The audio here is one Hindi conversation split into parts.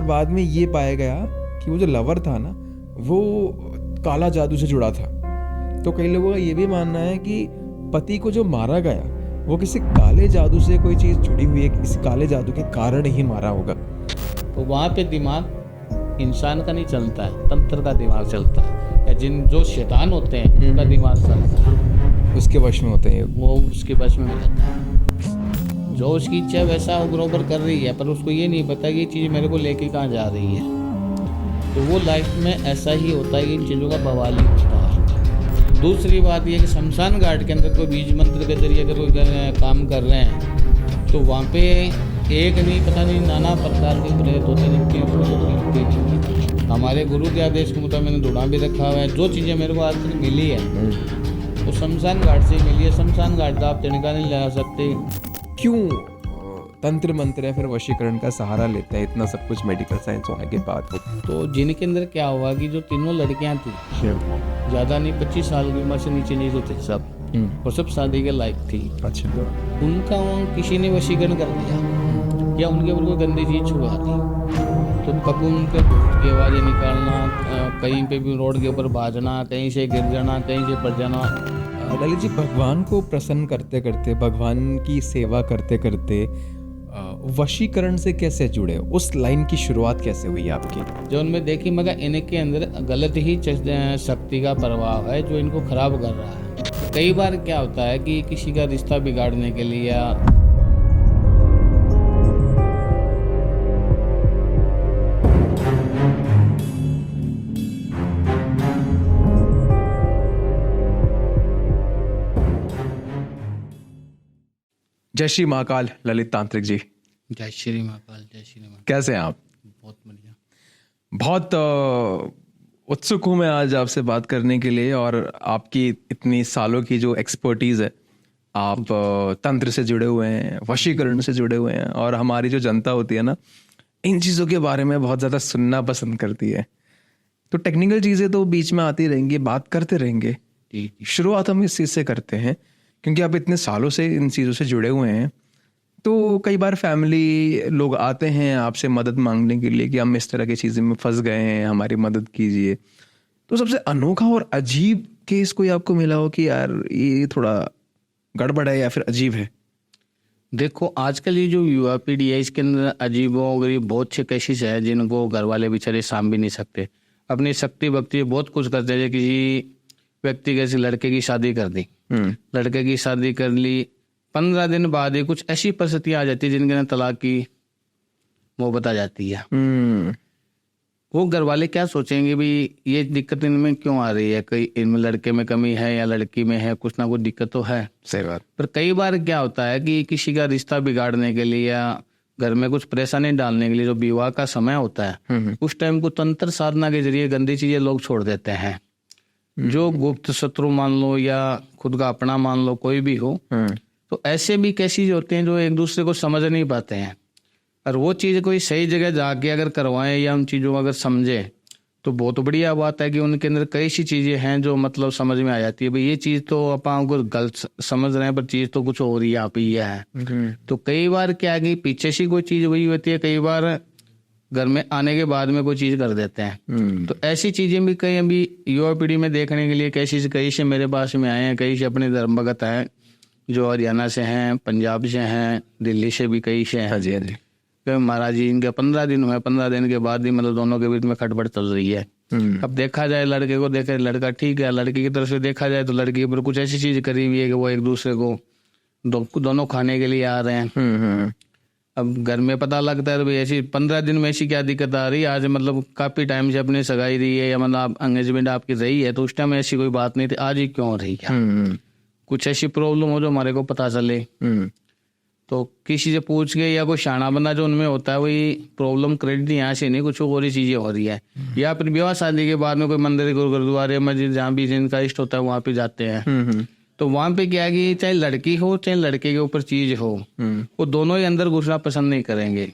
और बाद में ये पाया गया कि वो जो लवर था ना वो काला जादू से जुड़ा था। तो कई लोगों का ये भी मानना है कि पति को जो मारा गया वो किसी काले जादू से कोई चीज़ जुड़ी हुई है, इस काले जादू के कारण ही मारा होगा। तो वहाँ पे दिमाग इंसान का नहीं चलता है, तंत्र का दिमाग चलता है, या जो शैतान होते हैं उनका दिमाग चलता है, उसके वश में होते हैं, वो उसके वश में हो जाता है। जो उसकी इच्छा वैसा वो बरोबर कर रही है, पर उसको ये नहीं पता कि ये चीज़ मेरे को लेके कहाँ जा रही है। तो वो लाइफ में ऐसा ही होता है कि इन चीज़ों का बवाल ही होता है। दूसरी बात यह कि शमशान घाट के अंदर कोई बीज मंत्र के जरिए अगर कोई काम कर रहे हैं तो वहाँ पे एक नहीं पता नहीं नाना प्रकार के प्रेत होते हैं। हमारे गुरु के आदेश के मुताबिक मैंने ढूंढा भी रखा हुआ है। जो चीज़ें मेरे को आज तक मिली है वो शमशान घाट से ही मिली है। शमशान घाट का आप तिनका नहीं लगा सकते। क्यों तंत्र मंत्र या फिर वशीकरण का सहारा लेते हैं इतना सब कुछ मेडिकल साइंस होने के बाद? तो जिनके अंदर क्या हुआ कि जो तीनों लड़कियां थी, ज़्यादा नहीं 25 साल की उम्र से नीचे नहीं जो थे सब, और सब शादी के लायक थी। अच्छा। उनका किसी ने वशीकरण कर दिया या उनके ऊपर कोई गंदी चीज़ छुआ दी, तो कभी उनके भूत की आवाज़ें निकालना, कहीं पे भी रोड के ऊपर भागना, कहीं से गिर जाना, कहीं से पड़ जाना। ललित जी, भगवान को प्रसन्न करते करते, भगवान की सेवा करते करते वशीकरण से कैसे जुड़े? उस लाइन की शुरुआत कैसे हुई आपकी? जो उनमें देखी मगर इनके अंदर गलत ही शक्ति का प्रभाव है जो इनको खराब कर रहा है। कई बार क्या होता है कि किसी का रिश्ता बिगाड़ने के लिए या जय श्री महाकाल ललित तांत्रिक जी। जय श्री महाकाल। जय श्री महाकाल। कैसे हैं आप? बहुत बढ़िया। बहुत उत्सुक हूं मैं आज आपसे बात करने के लिए, और आपकी इतनी सालों की जो एक्सपर्टीज है, आप तंत्र से जुड़े हुए हैं, वशीकरण से जुड़े हुए हैं, और हमारी जो जनता होती है ना इन चीज़ों के बारे में बहुत ज़्यादा सुनना पसंद करती है। तो टेक्निकल चीज़ें तो बीच में आती रहेंगी, बात करते रहेंगे। शुरुआत हम इस चीज़ से करते हैं क्योंकि आप इतने सालों से इन चीज़ों से जुड़े हुए हैं। तो कई बार फैमिली लोग आते हैं आपसे मदद मांगने के लिए कि हम इस तरह की चीज़ें में फंस गए हैं, हमारी मदद कीजिए। तो सबसे अनोखा और अजीब केस कोई आपको मिला हो कि यार ये थोड़ा गड़बड़ है या फिर अजीब है? देखो आजकल ये जो युवा पीढ़ी है इसके अंदर अजीब और गरीब बहुत से केसेस है जिनको घर वाले बेचारे साम भी नहीं सकते। अपनी शक्ति भक्ति बहुत कुछ करते हैं। किसी व्यक्ति के लड़के की शादी कर दी, लड़के की शादी कर ली, 15 दिन बाद ही कुछ ऐसी परिस्थितियां आ जाती है जिनके अंदर तलाक की मोहब्बत आ जाती है। वो घर वाले क्या सोचेंगे भी ये दिक्कत इनमें क्यों आ रही है, कहीं इनमें लड़के में कमी है या लड़की में है, कुछ ना कुछ दिक्कत तो है। सही बात। पर कई बार क्या होता है कि किसी का रिश्ता बिगाड़ने के लिए या घर में कुछ परेशानी डालने के लिए जो विवाह का समय होता है उस टाइम को तंत्र साधना के जरिए गंदी चीजें लोग छोड़ देते हैं। जो गुप्त शत्रु मान लो या खुद का अपना मान लो, कोई भी हो, तो ऐसे भी केसेस होते हैं जो एक दूसरे को समझ नहीं पाते हैं। और वो चीज़ कोई सही जगह जाके अगर करवाएं या उन चीज़ों को अगर समझे तो बहुत बढ़िया बात है कि उनके अंदर कई सी चीज़ें हैं जो मतलब समझ में आ जाती है भाई ये चीज़ तो अपन को गलत समझ रहे हैं पर चीज़ तो कुछ और ही आप ही है। तो कई बार क्या है कि पीछे से कोई चीज़ वही होती है, कई बार घर में आने के बाद में कोई चीज़ कर देते हैं। तो ऐसी चीज़ें भी कई अभी युवा पीढ़ी में देखने के लिए कई से मेरे पास में आए हैं, कई से अपने धर्म भगत हैं जो हरियाणा से हैं, पंजाब से हैं, दिल्ली से भी कई से हैं। हाँ जी, हाँ जी। महाराज जी इनके 15 दिन हुए, 15 दिन के बाद ही मतलब दोनों के बीच में खटपट चल रही है। अब देखा जाए लड़के को देखे लड़का ठीक है, लड़की की तरफ से देखा जाए तो लड़की पर कुछ ऐसी चीज करी हुई है कि वो एक दूसरे को दोनों खाने के लिए आ रहे हैं। अब घर में पता लगता है भाई ऐसी 15 दिन में ऐसी क्या दिक्कत आ रही है, आज मतलब काफी टाइम से अपने सगाई रही है या मतलब एंगेजमेंट आपकी रही है तो उस टाइम ऐसी कोई बात नहीं थी, आज ही क्यों रही है? कुछ ऐसी प्रॉब्लम हो जो हमारे को पता चले तो किसी से पूछ के या कोई शाना बंदा जो उनमें होता है वही प्रॉब्लम क्रेडिट यहाँ से नहीं कुछ और ही चीजें हो रही है। या फिर विवाह शादी के बाद में कोई मंदिर गुरुद्वारे मस्जिद जहाँ भी जिनका इष्ट होता है वहां पे जाते हैं। तो वहां पे क्या है कि चाहे लड़की हो चाहे लड़के के ऊपर चीज हो वो दोनों ही अंदर घुसना पसंद नहीं करेंगे।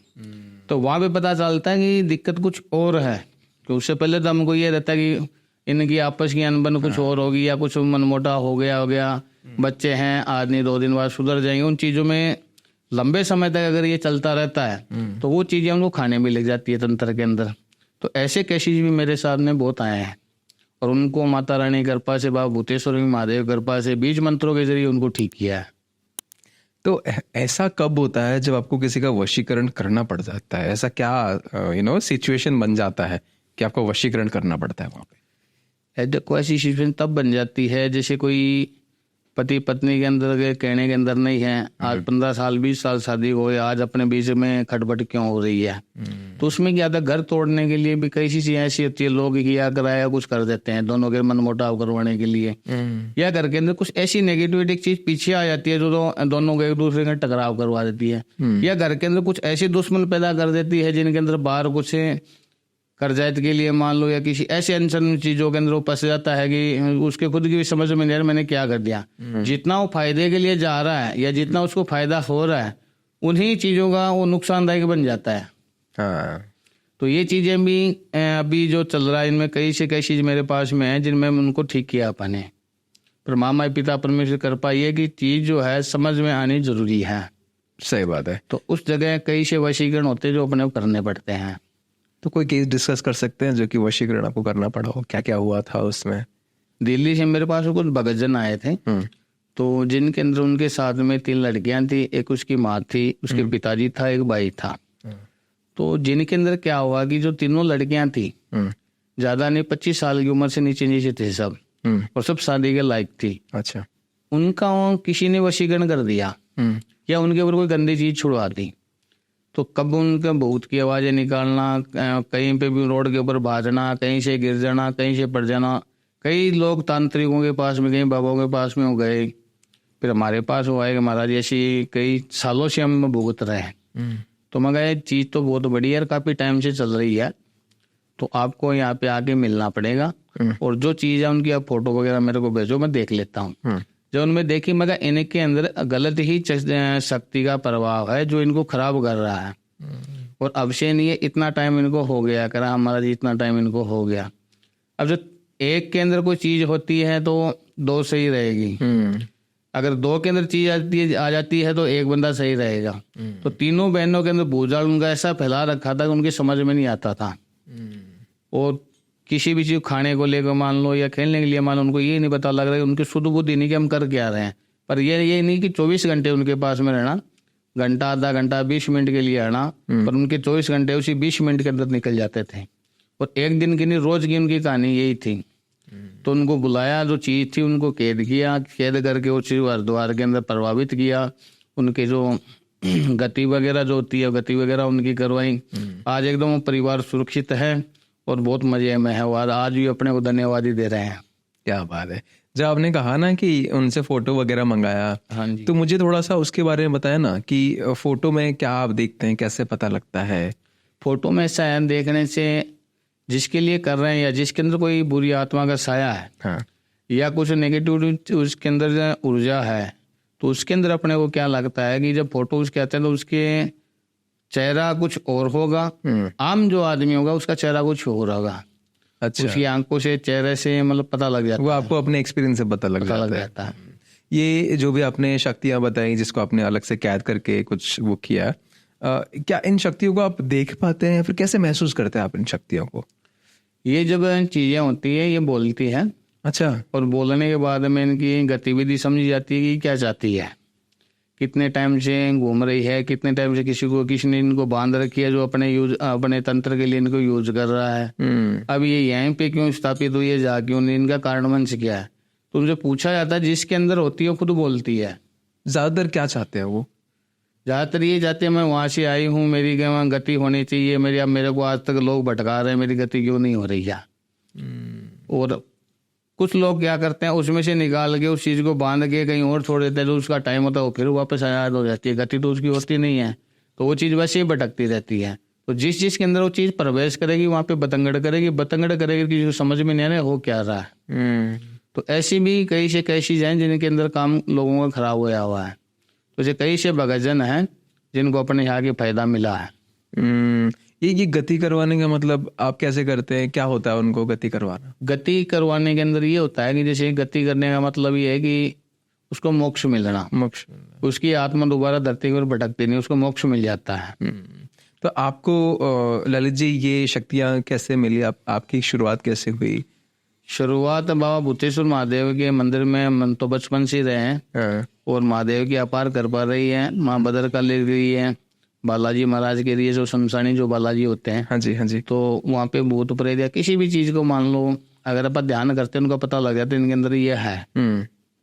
तो वहां पे पता चलता है कि दिक्कत कुछ और है। तो उससे पहले तो हमको ये रहता है कि इनकी आपस की अनबन कुछ और होगी या कुछ मनमोटा हो गया, बच्चे हैं आज नहीं 2 दिन बाद सुधर जाएंगे। उन चीजों में लंबे समय तक अगर ये चलता रहता है तो वो चीजें उनको खाने में लग जाती है तंत्र के अंदर। तो ऐसे केसेस भी मेरे सामने बहुत आए हैं और उनको माता रानी की कृपा से, बाबा भूतेश्वर महादेव की कृपा से बीज मंत्रों के जरिए उनको ठीक किया है। तो ऐसा कब होता है जब आपको किसी का वशीकरण करना पड़ जाता है? ऐसा क्या सिचुएशन बन जाता है कि आपको वशीकरण करना पड़ता है वहाँ पे? देखो ऐसी सिचुएशन तब बन जाती है जैसे कोई पति पत्नी के अंदर के कहने के अंदर नहीं है, आज 15 साल 20 साल शादी हो गई, आज अपने बीच में खटपट क्यों हो रही है। तो उसमें क्या था, घर तोड़ने के लिए भी कई चीजें ऐसी होती है, लोग किया कराया कुछ कर देते हैं दोनों के मन मुटाव करवाने के लिए, या घर के अंदर कुछ ऐसी नेगेटिविटी चीज पीछे आ जाती है जो दोनों के एक दूसरे का टकराव करवा देती है, या घर के अंदर कुछ ऐसी दुश्मन पैदा कर देती है जिनके अंदर बाहर कुछ कर्जाइत के लिए मान लो या किसी ऐसे अनसन चीजों के अंदर वो फंस जाता है कि उसके खुद की भी समझ में नहीं आ रहा मैंने क्या कर दिया। जितना वो फायदे के लिए जा रहा है या जितना उसको फायदा हो रहा है उन्हीं चीजों का वो नुकसानदायक बन जाता है। हाँ। तो ये चीजें भी अभी जो चल रहा है इनमें कई से कई चीज मेरे पास में है जिनमें उनको ठीक किया अपने। पर मामा पिता परमेश्वर कृपा ये कि चीज जो है समझ में आनी जरूरी है। सही बात है। तो उस जगह कई से वशीकरण होते हैं जो अपने करने पड़ते हैं। तो कोई केस डिस्कस कर सकते हैं जो कि वशीकरण आपको करना पड़ा हो, क्या क्या हुआ था उसमें? दिल्ली से मेरे पास कुछ भगतजन आए थे, तो जिनके अंदर उनके साथ में 3 लड़कियां थी, एक उसकी माँ थी, उसके पिताजी था, एक भाई था। तो जिनके अंदर क्या हुआ कि जो तीनों लड़कियां थी ज्यादा नहीं 25 साल की उम्र से नीचे नीचे थे सब, और सब शादी के लायक थी। अच्छा। उनका किसी ने वशीकरण कर दिया या उनके ऊपर कोई गंदी चीज छुड़वा दी। तो कब उनके भूत की आवाजें निकालना, कहीं पे भी रोड के ऊपर भागना, कहीं से गिर जाना, कहीं से पड़ जाना। कई लोग तांत्रिकों के पास में, कई बाबाओं के पास में हो गए, फिर हमारे पास हुआ है कि महाराज ऐसी कई सालों से हम भुगत रहे हैं। तो मैं कहा चीज तो बहुत बड़ी है, काफी टाइम से चल रही है, तो आपको यहाँ पे आके मिलना पड़ेगा और जो चीज है उनकी आप फोटो वगैरह मेरे को भेजो, मैं देख लेता हूँ। जब उनमें देखी मगर इनके अंदर गलत ही शक्ति का प्रभाव है जो इनको खराब कर रहा है, और अब से नहीं है, इतना टाइम इनको हो गया करा हमारा जी, इतना टाइम इनको हो गया। अब जो एक के अंदर कोई चीज होती है तो 2 सही रहेगी, अगर 2 के अंदर चीज आ जाती है तो एक बंदा सही रहेगा। तो तीनों बहनों के अंदर भूजाल उनका ऐसा फैला रखा था कि उनकी समझ में नहीं आता था, और किसी भी चीज खाने को लेकर मान लो या खेलने के लिए मान लो, उनको ये नहीं पता लग रहा है, उनकी शुद्ध बुद्धि नहीं कि हम कर क्या रहे हैं। पर ये नहीं कि 24 घंटे उनके पास में रहना, घंटा आधा घंटा 20 मिनट के लिए आना, पर उनके 24 घंटे उसी 20 मिनट के अंदर निकल जाते थे, और एक दिन की नहीं रोज की उनकी कहानी यही थी। तो उनको बुलाया, जो चीज थी उनको कैद किया, कैद करके उस हरिद्वार के अंदर प्रभावित किया, उनके जो गति वगैरह जो होती है गति वगैरह उनकी करवाई। आज एकदम परिवार सुरक्षित है और बहुत मजे में है, और आज भी अपने को धन्यवाद ही दे रहे हैं। क्या बात है। जब आपने कहा ना कि उनसे फोटो वगैरह मंगाया, हाँ जी, तो मुझे थोड़ा सा उसके बारे में बताया ना कि फोटो में क्या आप देखते हैं, कैसे पता लगता है? फोटो में ऐसा है, देखने से जिसके लिए कर रहे हैं या जिसके अंदर कोई बुरी आत्मा का साया है, हाँ। या कुछ नेगेटिव उसके अंदर ऊर्जा है, तो उसके अंदर अपने को क्या लगता है कि जब फोटो उसके आते हैं तो उसके चेहरा कुछ और होगा, आम जो आदमी होगा उसका चेहरा कुछ और होगा। अच्छा। उसकी आंखों से, चेहरे से मतलब पता लग जाता है, वो आपको अपने एक्सपीरियंस से पता लग जाता है। ये जो भी आपने शक्तियां बताई जिसको आपने अलग से कैद करके कुछ वो किया, क्या इन शक्तियों को आप देख पाते हैं, फिर कैसे महसूस करते हैं आप इन शक्तियों को? ये जब चीजें होती है ये बोलती है। अच्छा। और बोलने के बाद में इनकी गतिविधि समझ जाती है कि क्या चाहती है, कितने टाइम से घूम रही है, कितने टाइम से किसी ने इनको बांध रखी है जो अपने तंत्र के लिए इनको यूज कर रहा है। अब ये यहीं पे क्यों स्थापित हुई है, जा क्यों नहीं, इनका कारण वंश क्या है। तो उनसे पूछा जाता है, जिसके अंदर होती है वो खुद बोलती है। ज्यादातर क्या चाहते हैं वो? ज्यादातर ये चाहते हैं मैं वहां से आई हूँ, मेरी गति होनी चाहिए, मेरे को आज तक लोग भटका रहे हैं, मेरी गति क्यों नहीं हो रही है। और कुछ लोग क्या करते हैं, उसमें से निकाल के उस चीज को बांध के कहीं और छोड़ देते हैं, जो उसका टाइम होता है वो फिर वापस आजाद हो जाती है, गति तो उसकी होती नहीं है, तो वो चीज वैसे ही भटकती रहती है। तो जिस के अंदर वो चीज प्रवेश करेगी वहां पे बतंगड़ करेगी, किसी को समझ में नहीं आ रहा हो क्या रहा है। तो ऐसी भी कई से कई चीजें हैं जिनके अंदर काम लोगों का खराब होया हुआ है। तो ये कई से भगतजन हैं जिनको अपने यहाँ के फायदा मिला है। ये गति करवाने का मतलब आप कैसे करते हैं, क्या होता है उनको गति करवाना? गति करवाने के अंदर ये होता है कि जैसे गति करने का मतलब ये है कि उसको मोक्ष मिलना, मोक्ष। उसकी आत्मा दोबारा धरती पर भटकती नहीं, उसको मोक्ष मिल जाता है। तो आपको ललित जी ये शक्तियाँ कैसे मिली? आपकी शुरुआत कैसे हुई? शुरुआत बाबा भूतेश्वर महादेव के मंदिर में मन तो बचपन से ही रहे हैं, हाँ। और महादेव की अपार कृपा रही है। माँ भद्रकाली रही है, बालाजी महाराज के लिए जो शमशानी जो बालाजी होते हैं, हाँ जी, हाँ जी। तो वहाँ पे भूत प्रेत या किसी भी चीज को मान लो अगर अपन ध्यान करते हैं उनका पता लग जाता है इनके अंदर ये है।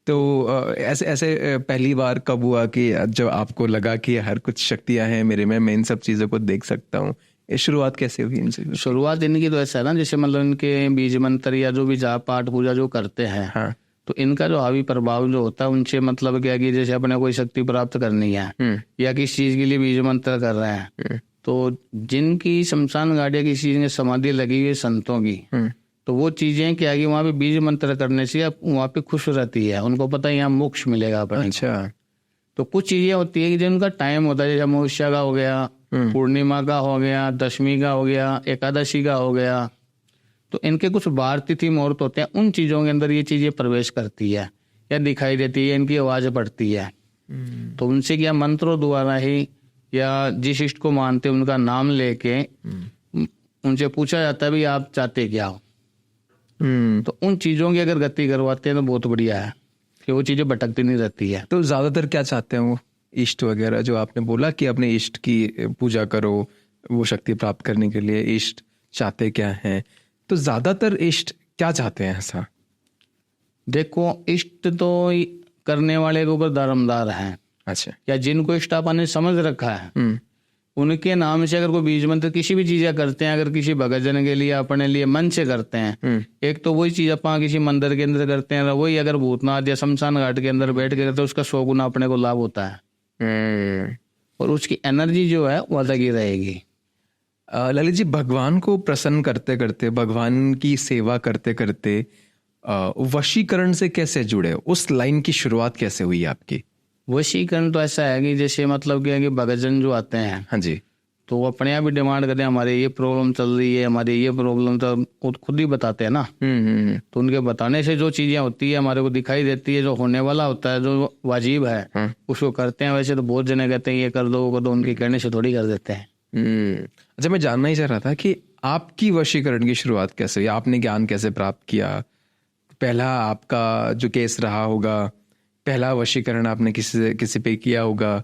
तो ऐसे पहली बार कब हुआ कि जब आपको लगा कि हर कुछ शक्तियां हैं मेरे में, मैं इन सब चीजों को देख सकता हूँ? ये शुरुआत कैसे हुई इनसे? शुरुआत इनकी तो ऐसा है ना, जैसे मतलब इनके बीज मंत्र या जो भी जाप पाठ पूजा जो करते हैं, हाँ। तो इनका जो हावी प्रभाव जो होता है उनसे मतलब क्या कि जैसे अपने कोई शक्ति प्राप्त करनी है या किस चीज के लिए बीज मंत्र कर रहे हैं, तो जिनकी शमशान घाट या किसी चीज में समाधि लगी हुई है संतों की, तो वो चीजें क्या कि वहाँ पे बीज मंत्र करने से वहाँ पे खुश रहती है, उनको पता है यहाँ मोक्ष मिलेगा अपने। अच्छा। तो कुछ चीजें होती है कि जिनका टाइम होता है, जैसे अमावस्या का हो गया, पूर्णिमा का हो गया, दशमी का हो गया, एकादशी का हो गया, तो इनके कुछ वार तिथि मुहूर्त होते हैं, उन चीजों के अंदर ये चीजें प्रवेश करती है या दिखाई देती है, इनकी आवाज पड़ती है। तो उनसे क्या मंत्रों द्वारा ही या जिस इष्ट को मानते हैं उनका नाम लेके उनसे पूछा जाता है भी आप चाहते क्या हो। तो उन चीजों की अगर गति करवाते हैं तो बहुत बढ़िया है कि वो चीजें भटकती नहीं रहती है। तो ज्यादातर क्या चाहते हैं वो इष्ट वगैरह, जो आपने बोला कि अपने इष्ट की पूजा करो वो शक्ति प्राप्त करने के लिए, इष्ट चाहते क्या हैं? तो ज्यादातर इष्ट क्या चाहते हैं ऐसा? देखो इष्ट तो करने वाले के ऊपर दारोमदार है। अच्छा। या जिनको इष्ट आपने ने समझ रखा है उनके नाम से अगर कोई बीज मंत्र किसी भी चीजें करते हैं, अगर किसी भगत जन के लिए अपने लिए मन से करते हैं, एक तो वही चीज अपन किसी मंदिर के अंदर करते हैं, वही अगर भूतनाथ या शमशान घाट के अंदर बैठ के करते हैं, उसका 100 गुना अपने को लाभ होता है और उसकी एनर्जी जो है वो अलग ही रहेगी। ललित जी, भगवान को प्रसन्न करते करते, भगवान की सेवा करते करते वशीकरण से कैसे जुड़े? उस लाइन की शुरुआत कैसे हुई आपकी? वशीकरण तो ऐसा है कि जैसे मतलब क्या है कि भगतजन जो आते हैं, हाँ जी, तो वो अपने आप ही डिमांड करते हैं हमारे ये प्रॉब्लम चल रही है, हमारी ये प्रॉब्लम, तो खुद ही बताते हैं ना। तो उनके बताने से जो चीजें होती है हमारे को दिखाई देती है, जो होने वाला होता है, जो वाजिब है उसको करते हैं। वैसे तो बहुत जने कहते हैं ये कर दो वो कर दो, उनके कहने से थोड़ी कर देते हैं। अच्छा, मैं जानना ही चाह रहा था कि आपकी वशीकरण की शुरुआत कैसे हुई? आपने ज्ञान कैसे प्राप्त किया? पहला आपका जो केस रहा होगा, पहला वशीकरण आपने किसी पे किया होगा,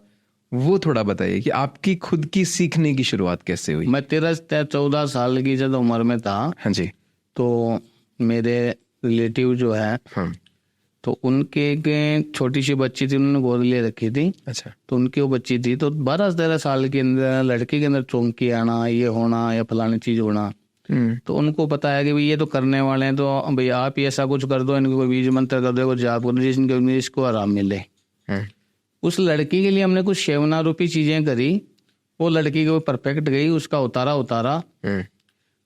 वो थोड़ा बताइए कि आपकी खुद की सीखने की शुरुआत कैसे हुई? मैं 13-14 साल की जब उम्र में था, हाँ जी, तो मेरे रिलेटिव जो है, हाँ, तो उनके एक छोटी सी बच्ची थी, उन्होंने गोद ले रखी थी। अच्छा। तो उनकी वो बच्ची थी, तो 12-13 साल के अंदर लड़के के अंदर चौंकी आना, ये होना या फलानी चीज होना, तो उनको पता है कि भाई ये तो करने वाले हैं, तो भाई आप ही ऐसा कुछ कर दो, इनको कोई बीज मंत्र कर दो, कुछ जाप कर दो जिसके इसको आराम मिले। उस लड़की के लिए हमने कुछ सेवना रूपी चीजें करी, वो लड़की को परफेक्ट गई, उसका उतारा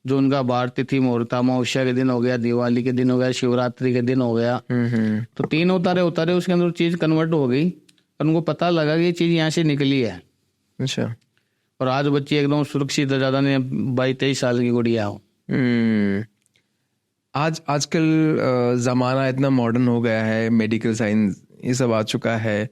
जो उनका वार तिथि मुहूर्त, अमावस्या के दिन हो गया, दिवाली के दिन हो गया, शिवरात्रि के दिन हो गया, तो 3 उतारे उसके अंदर चीज कन्वर्ट हो गई और उनको पता लगा कि ये चीज यहाँ से निकली है। अच्छा। और आज बच्ची एकदम सुरक्षित है, ज्यादा नहीं 22-23 साल की गुड़िया हो। आजकल ज़माना इतना मॉडर्न हो गया है, मेडिकल साइंस ये सब आ चुका है,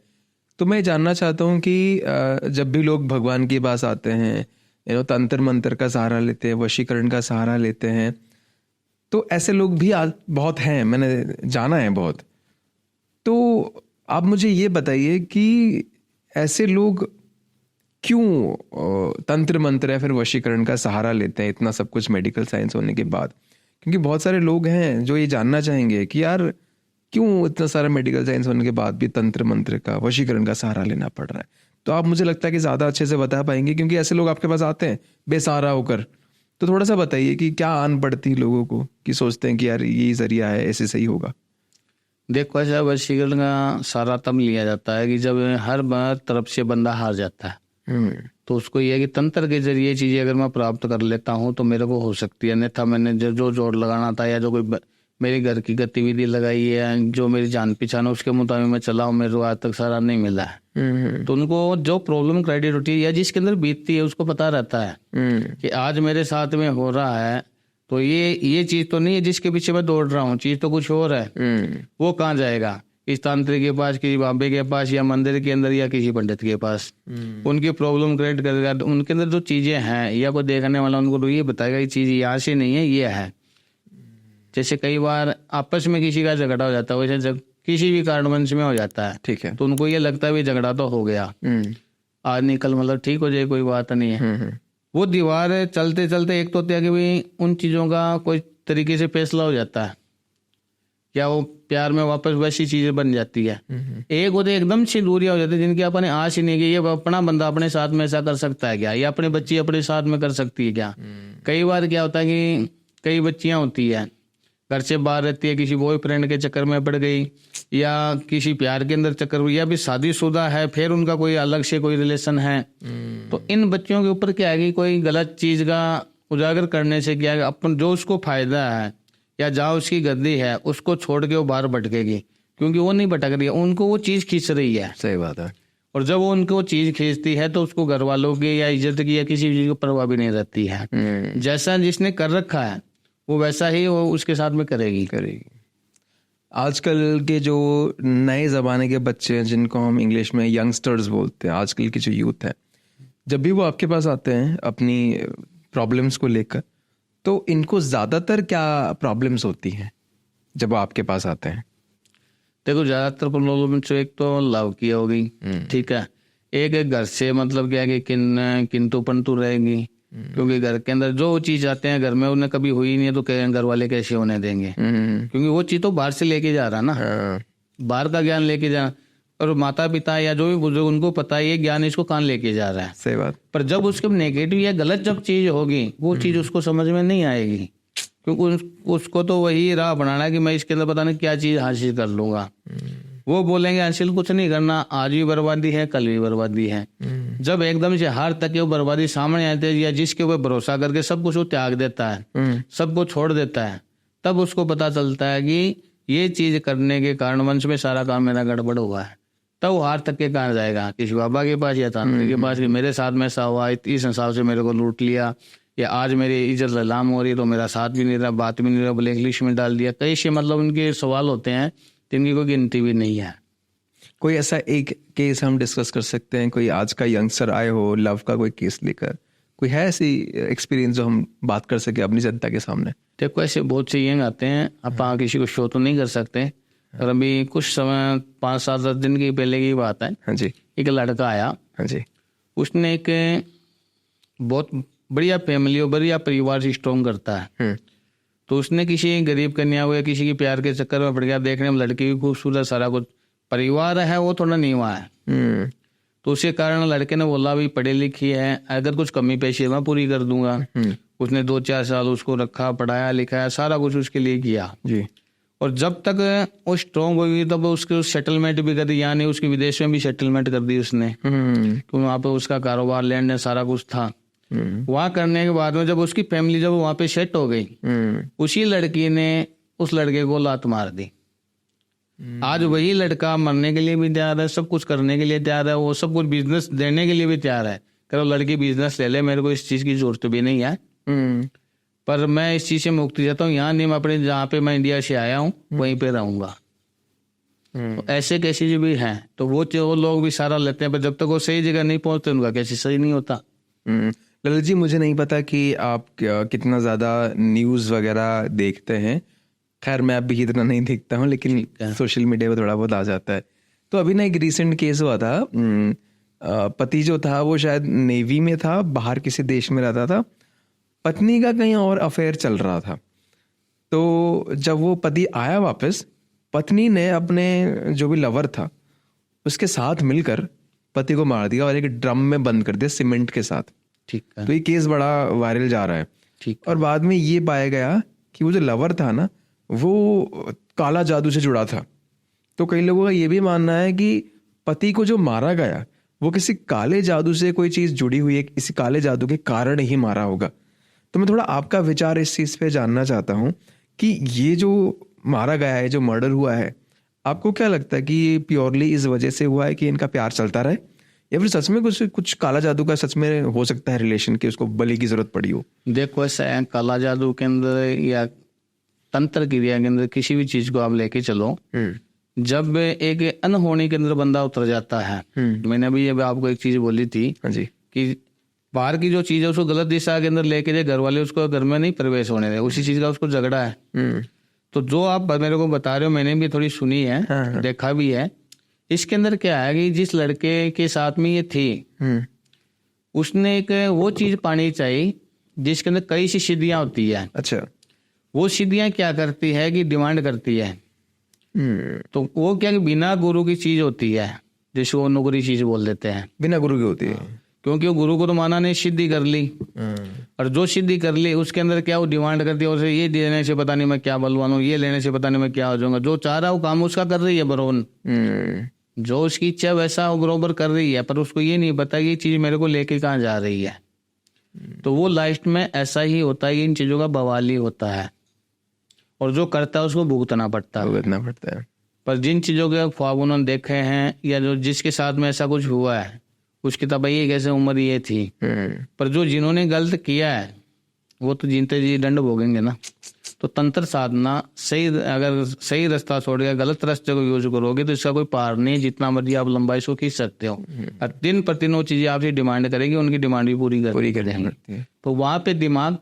तो मैं जानना चाहता हूँ कि जब भी लोग भगवान के पास आते हैं, तंत्र मंत्र का सहारा लेते हैं, वशीकरण का सहारा लेते हैं, तो ऐसे लोग भी बहुत हैं, मैंने जाना है बहुत। तो आप मुझे ये बताइए कि ऐसे लोग क्यों तंत्र मंत्र या फिर वशीकरण का सहारा लेते हैं इतना सब कुछ मेडिकल साइंस होने के बाद? क्योंकि बहुत सारे लोग हैं जो ये जानना चाहेंगे कि यार क्यों इतना सारा मेडिकल साइंस होने के बाद भी तंत्र मंत्र का, वशीकरण का सहारा लेना पड़ रहा है। तो आप मुझे लगता है कि ज़्यादा अच्छे से बता पाएंगे, क्योंकि ऐसे लोग आपके पास आते हैं बेसहारा होकर। तो थोड़ा सा बताइए कि क्या आन पड़ती लोगों को कि सोचते हैं कि यार यही जरिया है, ऐसे सही होगा। देखो ऐसा वशीकरण का सहारा तब लिया जाता है कि जब हर बार तरफ से बंदा हार जाता है, तो उसको ये है कि तंत्र के जरिए चीजें अगर मैं प्राप्त कर लेता हूँ तो मेरे को हो सकती है, अन्यथा मैंने जो जोड़ लगाना था या जो कोई मेरी घर की गतिविधि लगाई है, जो मेरी जान पहचान है उसके मुताबिक मैं चला हूँ, मेरे को आज तक सारा नहीं मिला है। तो उनको जो प्रॉब्लम क्रेडिट होती है या जिसके अंदर बीतती है उसको पता रहता है कि आज मेरे साथ में हो रहा है, तो ये चीज तो नहीं है जिसके पीछे मैं दौड़ रहा हूँ, चीज तो कुछ और है, वो कहाँ जाएगा। किसी तांत्रिक के पास, किसी बाबे के पास, या मंदिर के अंदर, या किसी पंडित के पास। उनकी प्रॉब्लम क्रिएट करेगा। तो उनके अंदर जो चीजें हैं, या कोई देखने वाला उनको तो ये बताएगा ये चीज यहाँ से नहीं है, ये है। जैसे कई बार आपस में किसी का झगड़ा हो जाता है, वैसे किसी भी कारणवश में हो जाता है, ठीक है, तो उनको ये लगता है भी झगड़ा तो हो गया, आज नहीं कल मतलब ठीक हो जाए, कोई बात नहीं है। वो दीवार चलते चलते एक तो होता है कि भाई उन चीजों का कोई तरीके से फैसला हो जाता है, या वो प्यार में वापस वैसी चीजें बन जाती है। एक होते एकदम से दूरियां हो जाती है, जिनकी अपने आश ही नहीं कि ये अपना बंदा अपने साथ में ऐसा कर सकता है क्या, या अपने बच्ची अपने साथ में कर सकती है क्या। कई बार क्या होता है कि कई बच्चियां होती है घर से बाहर रहती है, किसी बॉयफ्रेंड के चक्कर में पड़ गई, या किसी प्यार के अंदर चक्कर हुई, या भी शादीशुदा है, फिर उनका कोई अलग से कोई रिलेशन है। तो इन बच्चियों के ऊपर क्या है कि कोई गलत चीज का उजागर करने से क्या है, अपन जो उसको फायदा है या जहाँ उसकी गद्दी है उसको छोड़ के वो बाहर भटकेगी, क्योंकि वो नहीं भटक रही है, उनको वो चीज खींच रही है। सही बात है। और जब वो उनको चीज खींचती है तो उसको घर वालों की या इज्जत की या किसी चीज की परवाह भी नहीं रहती है। जैसा जिसने कर रखा है वो वैसा ही वो उसके साथ में करेगी। आजकल के जो नए ज़माने के बच्चे हैं, जिनको हम इंग्लिश में यंगस्टर्स बोलते हैं, आजकल की जो यूथ है, जब भी वो आपके पास आते हैं अपनी प्रॉब्लम्स को लेकर, तो इनको ज़्यादातर क्या प्रॉब्लम्स होती हैं जब वो आपके पास आते हैं? देखो ज्यादातर प्रॉब्लम तो एक तो लव की हो गई, ठीक है। एक घर से मतलब क्या है कि किंतु परंतु रहेगी, क्योंकि घर के अंदर जो चीज आते हैं घर में उन्हें कभी हुई नहीं है, तो घर वाले कैसे होने देंगे, क्योंकि वो चीज तो बाहर से लेके जा रहा ना, बाहर का ज्ञान लेके जा। और माता पिता या जो भी बुजुर्ग उनको पता है ये ज्ञान इसको कहाँ लेके जा रहा है। सही बात। पर जब उसके नेगेटिव या गलत जब चीज होगी वो चीज उसको समझ में नहीं आएगी, क्योंकि उसको तो वही राह बनाना है कि मैं इसके अंदर पता नहीं क्या चीज हासिल कर लूंगा। वो बोलेंगे हासिल कुछ नहीं करना, आज भी बर्बादी है कल भी बर्बादी है। जब एकदम से हार तक वो बर्बादी सामने आती है, या जिसके ऊपर भरोसा करके सब कुछ वो त्याग देता है, सबको छोड़ देता है, तब उसको पता चलता है कि ये चीज करने के कारण वंश में सारा काम मेरा गड़बड़ हुआ है। तब वो हार तक के कहाँ जाएगा, किसी बाबा के पास या तांत्रिक के पास कि मेरे साथ में ऐसा हुआ, इस हिसाब से मेरे को लूट लिया, या आज मेरी इज्जत नीलाम हो रही तो मेरा साथ भी नहीं रहा, बात भी नहीं रहा, ब्लैक लिस्ट में डाल दिया। कई से मतलब उनके सवाल होते हैं जिनकी कोई गिनती भी नहीं है। कोई ऐसा एक केस हम डिस्कस कर सकते हैं, कोई आज का यंगस्टर आए हो लव का कोई केस लेकर, कोई है ऐसी एक्सपीरियंस जो हम बात कर सके अपनी जनता के सामने? देखो ऐसे बहुत से यंग आते हैं, आप किसी को शो तो नहीं कर सकते, और अभी कुछ समय 5-7-10 दिन की पहले की बात है। हाँ जी। एक लड़का आया, हाँ जी। उसने एक बहुत बढ़िया फैमिली और बढ़िया परिवार से स्ट्रॉन्ग करता है। तो उसने किसी गरीब कन्या हुए किसी के प्यार के चक्कर में पड़ गया, देखने में लड़की भी खूबसूरत, सारा कुछ, परिवार है वो थोड़ा नीवा है। तो उसके कारण लड़के ने बोला भी पढ़ी लिखी है, अगर कुछ कमी पेशी मैं पूरी कर दूंगा। उसने 2-4 साल उसको रखा, पढ़ाया लिखाया, सारा कुछ उसके लिए किया जी। और जब तक वो स्ट्रॉन्ग हुई तब उसके सेटलमेंट भी कर दी, यानी उसकी विदेश में भी सेटलमेंट कर दी उसने, क्योंकि वहाँ पे उसका कारोबार लैंड सारा कुछ था। वहाँ करने के बाद में जब उसकी फैमिली जब वहाँ पे सेट हो गई, उसी लड़की ने उस लड़के को लात मार दी। आज वही लड़का मरने के लिए भी तैयार है, सब कुछ करने के लिए तैयार है, वो सब कुछ बिजनेस देने के लिए भी तैयार है। करो लड़की बिजनेस ले ले, मेरे को इस चीज की जरूरत भी नहीं है, पर मैं इस चीज से मुक्ति चाहता हूँ, यहाँ नहीं, मैं अपने जहाँ पे मैं इंडिया से आया हूँ वहीं पे रहूंगा। तो ऐसे कैसे जो भी हैं, तो वो लोग भी सारा लेते हैं, पर जब तक वो सही जगह नहीं पहुंचते उनका कैसे सही नहीं होता। ललित जी, मुझे नहीं पता कि आप कितना ज़्यादा न्यूज़ वगैरह देखते हैं। खैर मैं अभी इतना नहीं देखता हूँ, लेकिन सोशल मीडिया पे थोड़ा बहुत आ जाता है। तो अभी ना एक रीसेंट केस हुआ था, पति जो था वो शायद नेवी में था, बाहर किसी देश में रहता था, पत्नी का कहीं और अफेयर चल रहा था। तो जब वो पति आया वापस, पत्नी ने अपने जो भी लवर था उसके साथ मिलकर पति को मार दिया और एक ड्रम में बंद कर दिया सीमेंट के साथ। ठीक है। तो ये केस बड़ा वायरल जा रहा है। ठीक। और बाद में ये पाया गया कि वो जो लवर था ना, वो काला जादू से जुड़ा था। तो कई लोगों का ये भी मानना है कि पति को जो मारा गया वो किसी काले जादू से कोई चीज़ जुड़ी हुई है, किसी काले जादू के कारण ही मारा होगा। तो मैं थोड़ा आपका विचार इस चीज़ पे जानना चाहता हूँ कि ये जो मारा गया है, जो मर्डर हुआ है, आपको क्या लगता है कि ये प्योरली इस वजह से हुआ है कि इनका प्यार चलता रहे, या फिर सच में कुछ काला जादू का सच में हो सकता है रिलेशन की, उसको बलि की जरूरत पड़ी हो? देखो ऐसा है, काला जादू के अंदर या तंत्र क्रिया के अंदर किसी भी चीज को आप लेके चलो, जब एक अनहोनी के अंदर बंदा उतर जाता है, मैंने अभी ये आपको एक चीज बोली थी हाँ जी, कि बाहर की जो चीज है उसको गलत दिशा के अंदर लेके जाए, घर वाले उसको घर में नहीं प्रवेश होने दे, उसी चीज का उसको झगड़ा है। तो जो आप मेरे को बता रहे हो मैंने भी थोड़ी सुनी है, हाँ। देखा भी है। इसके अंदर क्या है कि जिस लड़के के साथ में ये थी, उसने एक वो चीज पानी चाहिए जिसके अंदर कई सी सिद्धियां होती है। अच्छा, वो सिद्धियां क्या करती है कि डिमांड करती है। तो वो क्या कि बिना गुरु की चीज होती है, जिसको वो नौकरी चीज बोल देते हैं, बिना गुरु के होती है। क्योंकि वो गुरु को तो माना नहीं, सिद्धि कर ली, और जो सिद्धि कर ली उसके अंदर क्या वो डिमांड करती है, उसे ये देने से पता नहीं मैं क्या बलवान हूँ, ये लेने से पता नहीं मैं क्या हो जाऊंगा। जो चाह रहा है वो काम उसका कर रही है बरोबर, जो उसकी इच्छा वैसा वो बरोबर कर रही है, पर उसको ये नहीं पता कि ये चीज मेरे को लेके कहाँ जा रही है। तो वो लास्ट में ऐसा ही होता है कि इन चीजों का बवाल ही होता है, और जो करता है उसको भुगतना पड़ता है। भुगतना पड़ता है। पर जिन चीजों के ख्वाब उन्होंने देखे हैं, या जो जिसके साथ में ऐसा कुछ हुआ है, उसकी तब ये कैसे उम्र ये थी, पर जो जिन्होंने गलत किया है वो तो जीते जी दंड भोगेंगे ना। तो तंत्र साधना सही, अगर सही रास्ता छोड़ के गलत रास्ते को यूज करोगे तो इसका कोई पार नहीं है, जितना मर्जी आप लंबाई इसको खींच सकते हो। और दिन प्रतिदिन वो चीजें आपसे डिमांड करेगी, उनकी डिमांड भी पूरी कर देंगे। तो वहां पे दिमाग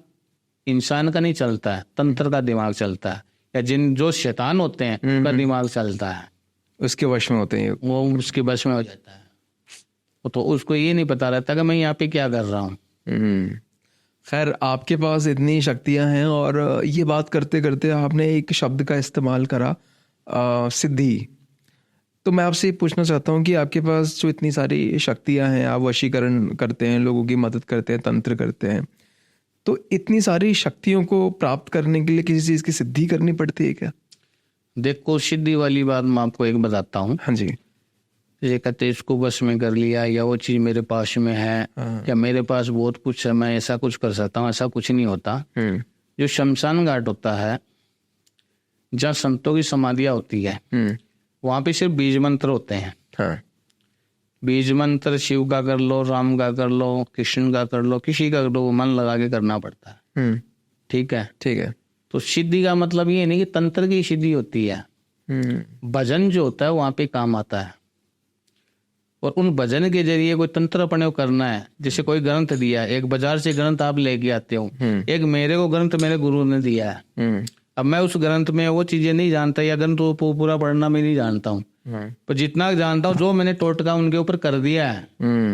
इंसान का नहीं चलता है, तंत्र का दिमाग चलता है, या जो शैतान होते हैं उनका दिमाग चलता है, उसके वश में होते हैं, वो उसके बस में हो जाता है। तो उसको ये नहीं पता रहता कि मैं यहाँ पे क्या कर रहा हूँ। खैर, आपके पास इतनी शक्तियां हैं, और ये बात करते करते आपने एक शब्द का इस्तेमाल करा, सिद्धि। तो मैं आपसे पूछना चाहता हूँ कि आपके पास जो इतनी सारी शक्तियां हैं, आप वशीकरण करते हैं, लोगों की मदद करते हैं, तंत्र करते हैं, तो इतनी सारी शक्तियों को प्राप्त करने के लिए किसी चीज़ की सिद्धि करनी पड़ती है क्या? देखो, सिद्धि वाली बात मैं आपको एक बताता हूँ। हाँ जी। ये कहते इसको बस में कर लिया, या वो चीज मेरे पास में है, या मेरे पास बहुत कुछ है, मैं ऐसा कुछ कर सकता हूँ, ऐसा कुछ नहीं होता। जो शमशान घाट होता है, जहाँ संतों की समाधियाँ होती है, वहां पे सिर्फ बीज मंत्र होते हैं। हाँ। बीज मंत्र शिव का कर लो, राम का कर लो, कृष्ण का कर लो, किसी का कर लो, मन लगा के करना पड़ता है। ठीक है, ठीक है। तो सिद्धि का मतलब ये नहीं कि तंत्र की सिद्धि होती है। भजन जो होता है वहां पे काम आता है, और उन भजन के जरिए कोई तंत्र अपने को करना है। जैसे कोई ग्रंथ दिया है, एक बाजार से ग्रंथ आप लेके आते हो, एक मेरे को ग्रंथ मेरे गुरु ने दिया है। अब मैं उस ग्रंथ में वो चीजें नहीं जानता, या ग्रंथ पूरा पढ़ना मैं नहीं जानता हूँ, पर जितना जानता हूँ, जो मैंने टोटका उनके ऊपर कर दिया है,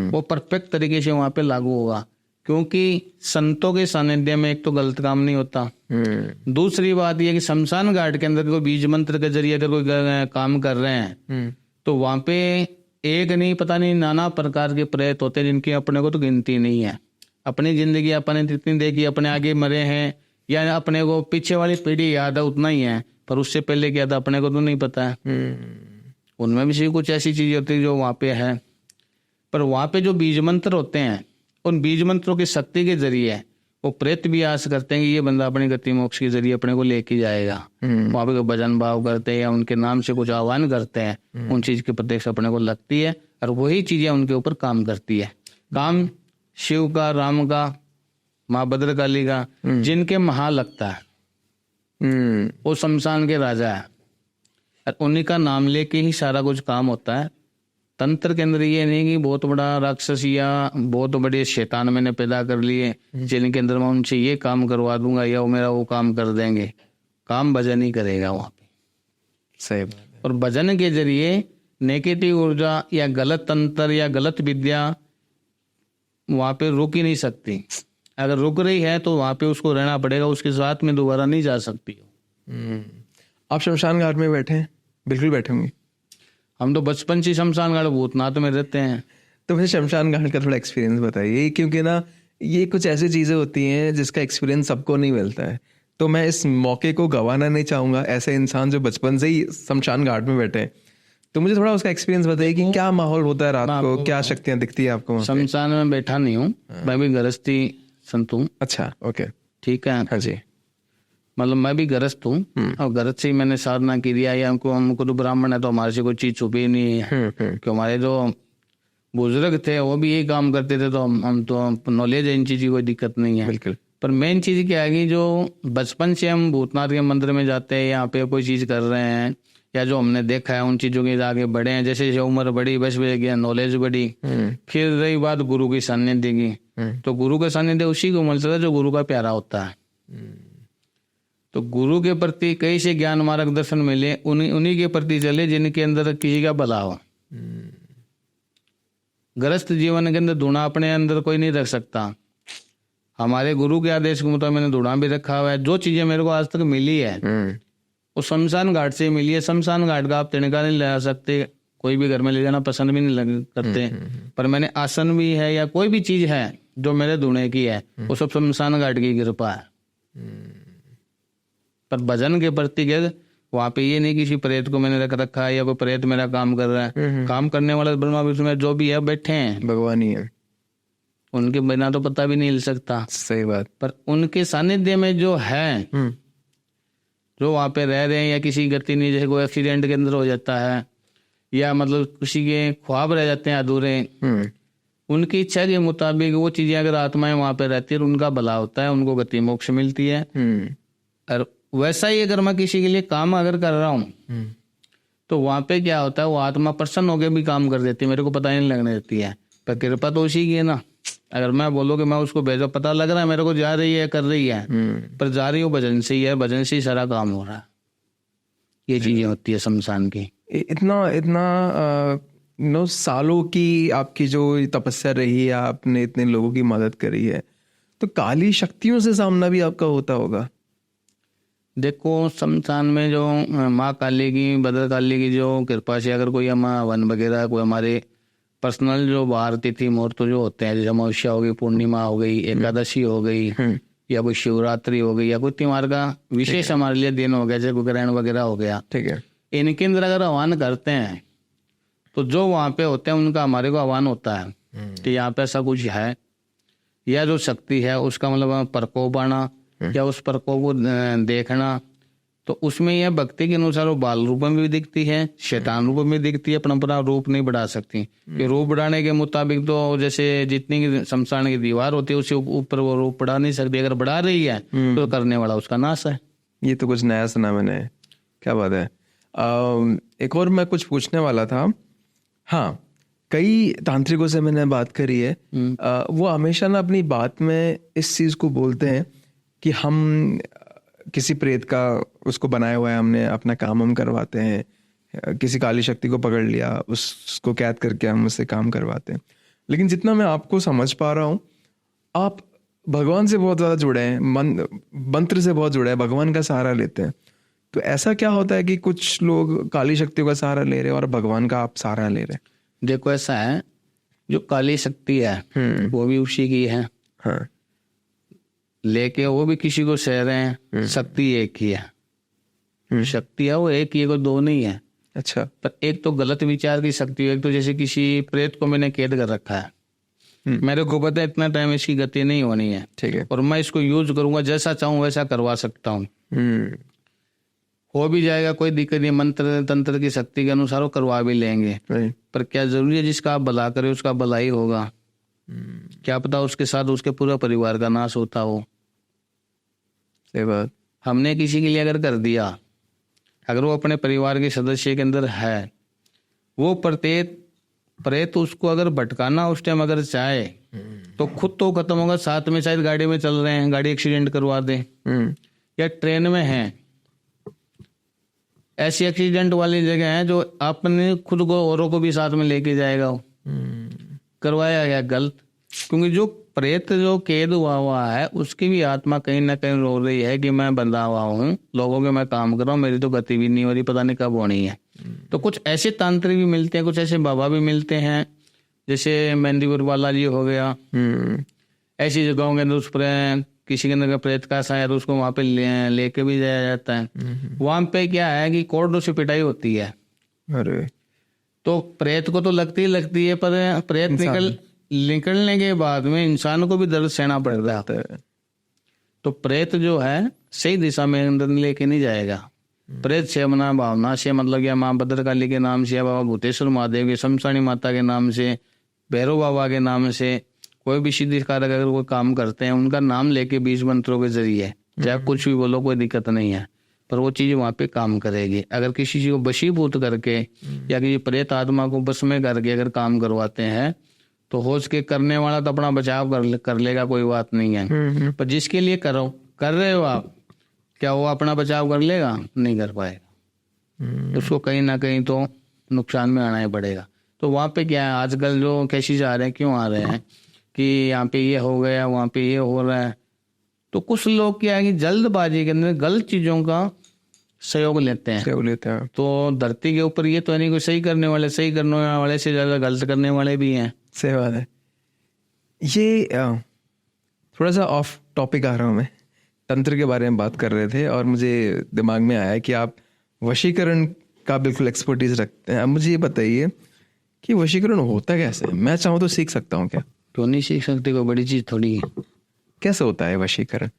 वो परफेक्ट तरीके से वहां पे लागू होगा। क्योंकि संतों के सानिध्य में एक तो गलत काम नहीं होता, दूसरी बात यह कि शमशान घाट के अंदर कोई बीज मंत्र के जरिए अगर कोई काम कर रहे हैं, तो वहां पे एक नहीं, पता नहीं नाना प्रकार के प्रेत होते हैं, जिनकी अपने को तो गिनती नहीं है। अपनी जिंदगी अपने जितनी देखी, अपने आगे मरे हैं, या अपने को पीछे वाली पीढ़ी याद है उतना ही है, पर उससे पहले क्या था अपने को तो नहीं पता है। उनमें भी कुछ ऐसी चीजें होती है जो वहां पे है। पर वहां पे जो बीज मंत्र होते हैं, उन बीज मंत्रों की शक्ति के जरिए वो प्रेत भी आस करते हैं कि ये बंदा अपनी गति मोक्ष के जरिए अपने को लेके जाएगा। वहां पे भजन भाव करते हैं, या उनके नाम से कुछ आह्वान करते हैं, उन चीज के प्रत्यक्ष अपने को लगती है, और वही चीजें उनके ऊपर काम करती है। काम शिव का, राम का, माँ भद्रकाली का, जिनके महा लगता है, वो शमशान के राजा है, और उन्हीं का नाम लेके ही सारा कुछ काम होता है। तंत्र के अंदर ये नहीं कि बहुत बड़ा राक्षस या बहुत बड़े शैतान मैंने पैदा कर लिए, जिनके अंदर मैं उनसे ये काम करवा दूंगा या वो मेरा वो काम कर देंगे। काम भजन ही करेगा वहां पे। सही बात है। और भजन के जरिए नेगेटिव ऊर्जा या गलत तंत्र या गलत विद्या वहां पे रुक ही नहीं सकती। अगर रुक रही है तो वहां पे उसको रहना पड़ेगा, उसके साथ में दोबारा नहीं जा सकती। आप शमशान घाट में बैठे हैं? बिल्कुल बैठे होंगे। हम तो बचपन से शमशान घाट भूतनाथ में रहते हैं। तो मुझे शमशान घाट का थोड़ा एक्सपीरियंस बताइए, क्योंकि ना ये कुछ ऐसी चीज़ें होती हैं जिसका एक्सपीरियंस सबको नहीं मिलता है। तो मैं इस मौके को गंवाना नहीं चाहूँगा, ऐसे इंसान जो बचपन से ही शमशान घाट में बैठे हैं। तो मुझे थोड़ा उसका एक्सपीरियंस बताइए कि क्या माहौल होता है रात को, क्या शक्तियाँ दिखती है आपको? शमशान में बैठा नहीं हूँ, मैं भी गृहस्थी संत हूँ। अच्छा, ओके, ठीक है। हाँ जी। मतलब मैं भी गृहस्थ हूँ, और गृहस्थ से ही मैंने साधना की दिया। या हमको तो ब्राह्मण है तो हमारे से कोई चीज छुपी नहीं है, कि हमारे जो बुजुर्ग थे वो भी यही काम करते थे, तो हम तो नॉलेज है, इन चीज की कोई दिक्कत नहीं है। बिल्कुल। पर मेन चीज क्या है कि जो बचपन से हम भूतनाथ के मंदिर में जाते हैं, यहाँ पे कोई चीज कर रहे हैं, या जो हमने देखा है उन चीजों के आगे बढ़े हैं। जैसे जैसे उम्र बढ़ी बस गया, नॉलेज बढ़ी। फिर रही बात गुरु की सानिध्य की, तो गुरु का सानिध्य उसी को मिलता है जो गुरु का प्यारा होता है। तो गुरु के प्रति कई से ज्ञान मार्गदर्शन मिले, उन्हीं के प्रति चले जिनके अंदर किसी का भला हो। गृहस्थ जीवन के अंदर धुना अपने अंदर कोई नहीं रख सकता। हमारे गुरु के आदेश के मुताबिक मैंने धुना भी रखा हुआ है। जो चीजें मेरे को आज तक मिली है वो शमशान घाट से मिली है। शमशान घाट का आप तिनका नहीं ले सकते, कोई भी घर में ले जाना पसंद भी नहीं करते। पर मैंने आसन भी है या कोई भी चीज है जो मेरे धुने की है, वो सब शमशान घाट की कृपा है। पर भजन के प्रति वहां पे ये नहीं किसी प्रेत को मैंने रख रखा है या कोई प्रेत मेरा काम कर रहा है। काम करने वाला ब्रह्मा विष्णु में जो भी है बैठे हैं, भगवान ही है, उनके बिना तो पता भी नहीं हिल सकता। सही बात। पर उनके सानिध्य में जो है, जो वहां पे रह रहे हैं, या किसी गति नहीं, जैसे कोई एक्सीडेंट के अंदर हो जाता है या मतलब किसी के ख्वाब रह जाते हैं अधूरे, उनकी इच्छा के मुताबिक वो चीजें अगर आत्माएं वहां पे रहती है उनका भला होता है, उनको गति मोक्ष मिलती है। और वैसा ही अगर मैं किसी के लिए काम अगर कर रहा हूँ तो वहां पे क्या होता है, वो आत्मा प्रसन्न होकर भी काम कर देती है, मेरे को पता ही नहीं लगने देती है। पर कृपा तो उसी की है ना। अगर मैं बोलो कि मैं उसको भेजो, पता लग रहा है मेरे को जा रही है, कर रही है, पर जा रही हो भजन से ही है, भजन से ही सारा काम हो रहा है। ये चीजें होती है शमशान की। इतना सालों की आपकी जो तपस्या रही है, आपने इतने लोगों की मदद करी है, तो काली शक्तियों से सामना भी आपका होता होगा। देखो शमशान में जो माँ काली की, भद्रकाली की जो कृपा से अगर कोई हम वन वगैरह कोई हमारे पर्सनल जो बाहर तिथि मुहूर्त जो होते हैं, जैसे अमावस्या हो गई, पूर्णिमा हो गई, एकादशी हो गई, या कोई शिवरात्रि हो गई, या कोई त्योहार का विशेष हमारे लिए दिन हो गया, जैसे ग्रहण वगैरह हो गया, ठीक है, इनके अंदर अगर आह्वान करते हैं तो जो वहां पे होते हैं उनका हमारे को आह्वान होता है कि यहाँ पे ऐसा कुछ है, या जो शक्ति है उसका मतलब प्रकोप आना या उस प्रकोप को देखना। तो उसमें यह भक्ति के अनुसार वो बाल रूप में भी दिखती है, शैतान रूप में दिखती है, अपना रूप नहीं बढ़ा सकती। कि रूप बढ़ाने के मुताबिक तो जैसे जितनी शमशान की दीवार होती है उससे ऊपर वो रूप बढ़ा नहीं सकती। अगर बढ़ा रही है तो करने वाला उसका नाश है। ये तो कुछ नया सुना मैंने, क्या बात है। एक और मैं कुछ पूछने वाला था। हाँ, कई तांत्रिकों से मैंने बात करी है, वो हमेशा ना अपनी बात में इस चीज को बोलते हैं कि हम किसी प्रेत का उसको बनाया हुआ है, हमने अपना काम हम करवाते हैं, किसी काली शक्ति को पकड़ लिया, उसको कैद करके हम उससे काम करवाते हैं। लेकिन जितना मैं आपको समझ पा रहा हूँ, आप भगवान से बहुत ज़्यादा जुड़े हैं, मंत्र से बहुत जुड़े हैं, भगवान का सहारा लेते हैं। तो ऐसा क्या होता है कि कुछ लोग काली शक्तियों का सहारा ले रहे हैं और भगवान का आप सहारा ले रहे हैं? देखो ऐसा है, जो काली शक्ति है वो भी उसी की है। हाँ, लेके वो भी किसी को सह रहे हैं। शक्ति एक ही है, शक्ति है वो एक ही है, कोई दो नहीं है। अच्छा, पर एक तो गलत विचार की शक्ति है, एक तो जैसे किसी प्रेत को मैंने कैद कर रखा है, मेरे को पता है इतना टाइम इसकी गति नहीं होनी है, ठीक है, और मैं इसको यूज करूंगा, जैसा चाहूं वैसा करवा सकता हूँ, हो भी जाएगा, कोई दिक्कत नहीं। मंत्र तंत्र की शक्ति के अनुसार वो करवा भी लेंगे, पर क्या जरूरी है जिसका आप भला करे उसका भला ही होगा? क्या पता उसके साथ उसके पूरा परिवार का नाश होता हो। सही बात। हमने किसी के लिए अगर कर दिया, अगर वो अपने परिवार के सदस्य के अंदर है, वो प्रेत उसको अगर भटकाना उस टाइम अगर चाहे तो खुद तो खत्म होगा, साथ में शायद गाड़ी में चल रहे हैं, गाड़ी एक्सीडेंट करवा दे, या ट्रेन में है, ऐसी एक्सीडेंट वाली जगह है जो आपने खुद को औरों को भी साथ में लेके जाएगा, करवाया गया गलत। क्योंकि जो प्रेत जो कैद हुआ है उसकी भी आत्मा कहीं ना कहीं रो रही है कि मैं बंधा हुआ हूँ, लोगों के मैं काम कर रहा हूँ, मेरी तो गति भी नहीं हो रही, पता नहीं कब होनी है। तो कुछ ऐसे तांत्रिक भी मिलते हैं, कुछ ऐसे बाबा भी मिलते हैं, जैसे मेहंदीपुर वाला जी हो गया, ऐसी जगहों के अंदर उस पर किसी के अंदर प्रेत का शायद उसको वहां पे लेके भी जाया जाता है। वहां पे क्या है कि कोर्डों से पिटाई होती है। अरे, तो प्रेत को तो लगती है, पर प्रेत निकलने के बाद में इंसान को भी दर्द सहना पड़ जाता है। तो प्रेत जो है सही दिशा में अंदर लेके नहीं जाएगा। प्रेत से मना भावना से मतलब या माँ भद्रकाली के नाम से, या बाबा भूतेश्वर महादेव के, शमशानी माता के नाम से, भैरव बाबा के नाम से, कोई भी सिद्धि कारक अगर कोई काम करते हैं उनका नाम लेके 20 मंत्रों के जरिए, चाहे कुछ भी बोलो, कोई दिक्कत नहीं है। पर वो चीज वहां पे काम करेगी। अगर किसी चीज को वशीभूत करके या किसी प्रेत आत्मा को बस में करके अगर काम करवाते हैं तो हो सके करने वाला तो अपना बचाव कर लेगा, कोई बात नहीं है, पर जिसके लिए कर रहे हो आप, क्या वो अपना बचाव कर लेगा? नहीं कर पाएगा, उसको कहीं ना कहीं तो नुकसान में आना ही पड़ेगा। तो वहाँ पे क्या है, आजकल जो केसेस आ रहे हैं, क्यों आ रहे हैं कि यहाँ पे ये हो गया, वहाँ पे ये हो रहा है, तो कुछ लोग क्या है कि जल्दबाजी के अंदर गलत चीजों का सहयोग लेते हैं। तो धरती के ऊपर ये तो नहीं कोई सही करने वाले से ज्यादा गलत करने वाले भी हैं। सही बात है। ये थोड़ा सा ऑफ टॉपिक आ रहा हूँ मैं, तंत्र के बारे में बात कर रहे थे और मुझे दिमाग में आया कि आप वशीकरण का बिल्कुल एक्सपर्टीज रखते हैं। अब मुझे ये बताइए कि वशीकरण होता कैसे? मैं चाहूँ तो सीख सकता हूँ क्या? क्यों नहीं सीख सकते, कोई बड़ी चीज थोड़ी है। कैसे होता है वशीकरण?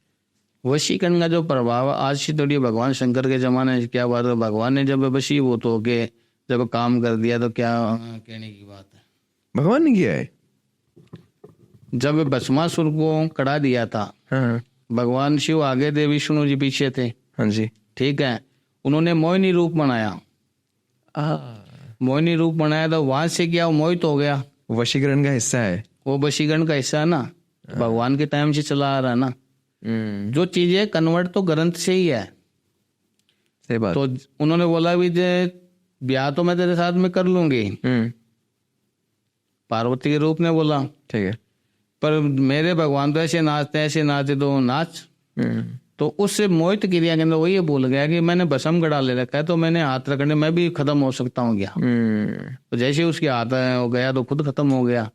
वशीकरण का जो प्रभाव आज से थोड़ी भगवान शंकर के जमाने से क्या बात है, भगवान ने जब वशीभूत होके जब काम कर दिया तो क्या कहने की बात है। भगवान ने किया है? जब भस्मासुर को कड़ा दिया था, हाँ भगवान शिव आगे थे, विष्णु जी पीछे थे। हाँ जी। ठीक है, उन्होंने मोहिनी रूप बनाया। मोहिनी रूप बनाया तो वहां से क्या मोहित हो गया। वशीकरण का हिस्सा है वो, वशीकरण का हिस्सा है ना, भगवान के टाइम से चला आ रहा है ना। जो चीजें कन्वर्ट तो ग्रंथ से ही है। सही बात। तो उन्होंने बोला भी ब्याह तो मैं तेरे साथ में कर लूंगी, पार्वती के रूप में बोला, ठीक है, पर मेरे भगवान तो ऐसे नाचते तो नाच। तो उससे मोहित क्रिया के अंदर वो ये बोल गया कि मैंने भस्म गड़ा ले रखा है तो मैंने हाथ रखने मैं भी खत्म हो सकता हूँ क्या। तो जैसे उसके हाथ हो गया तो खुद खत्म हो गया।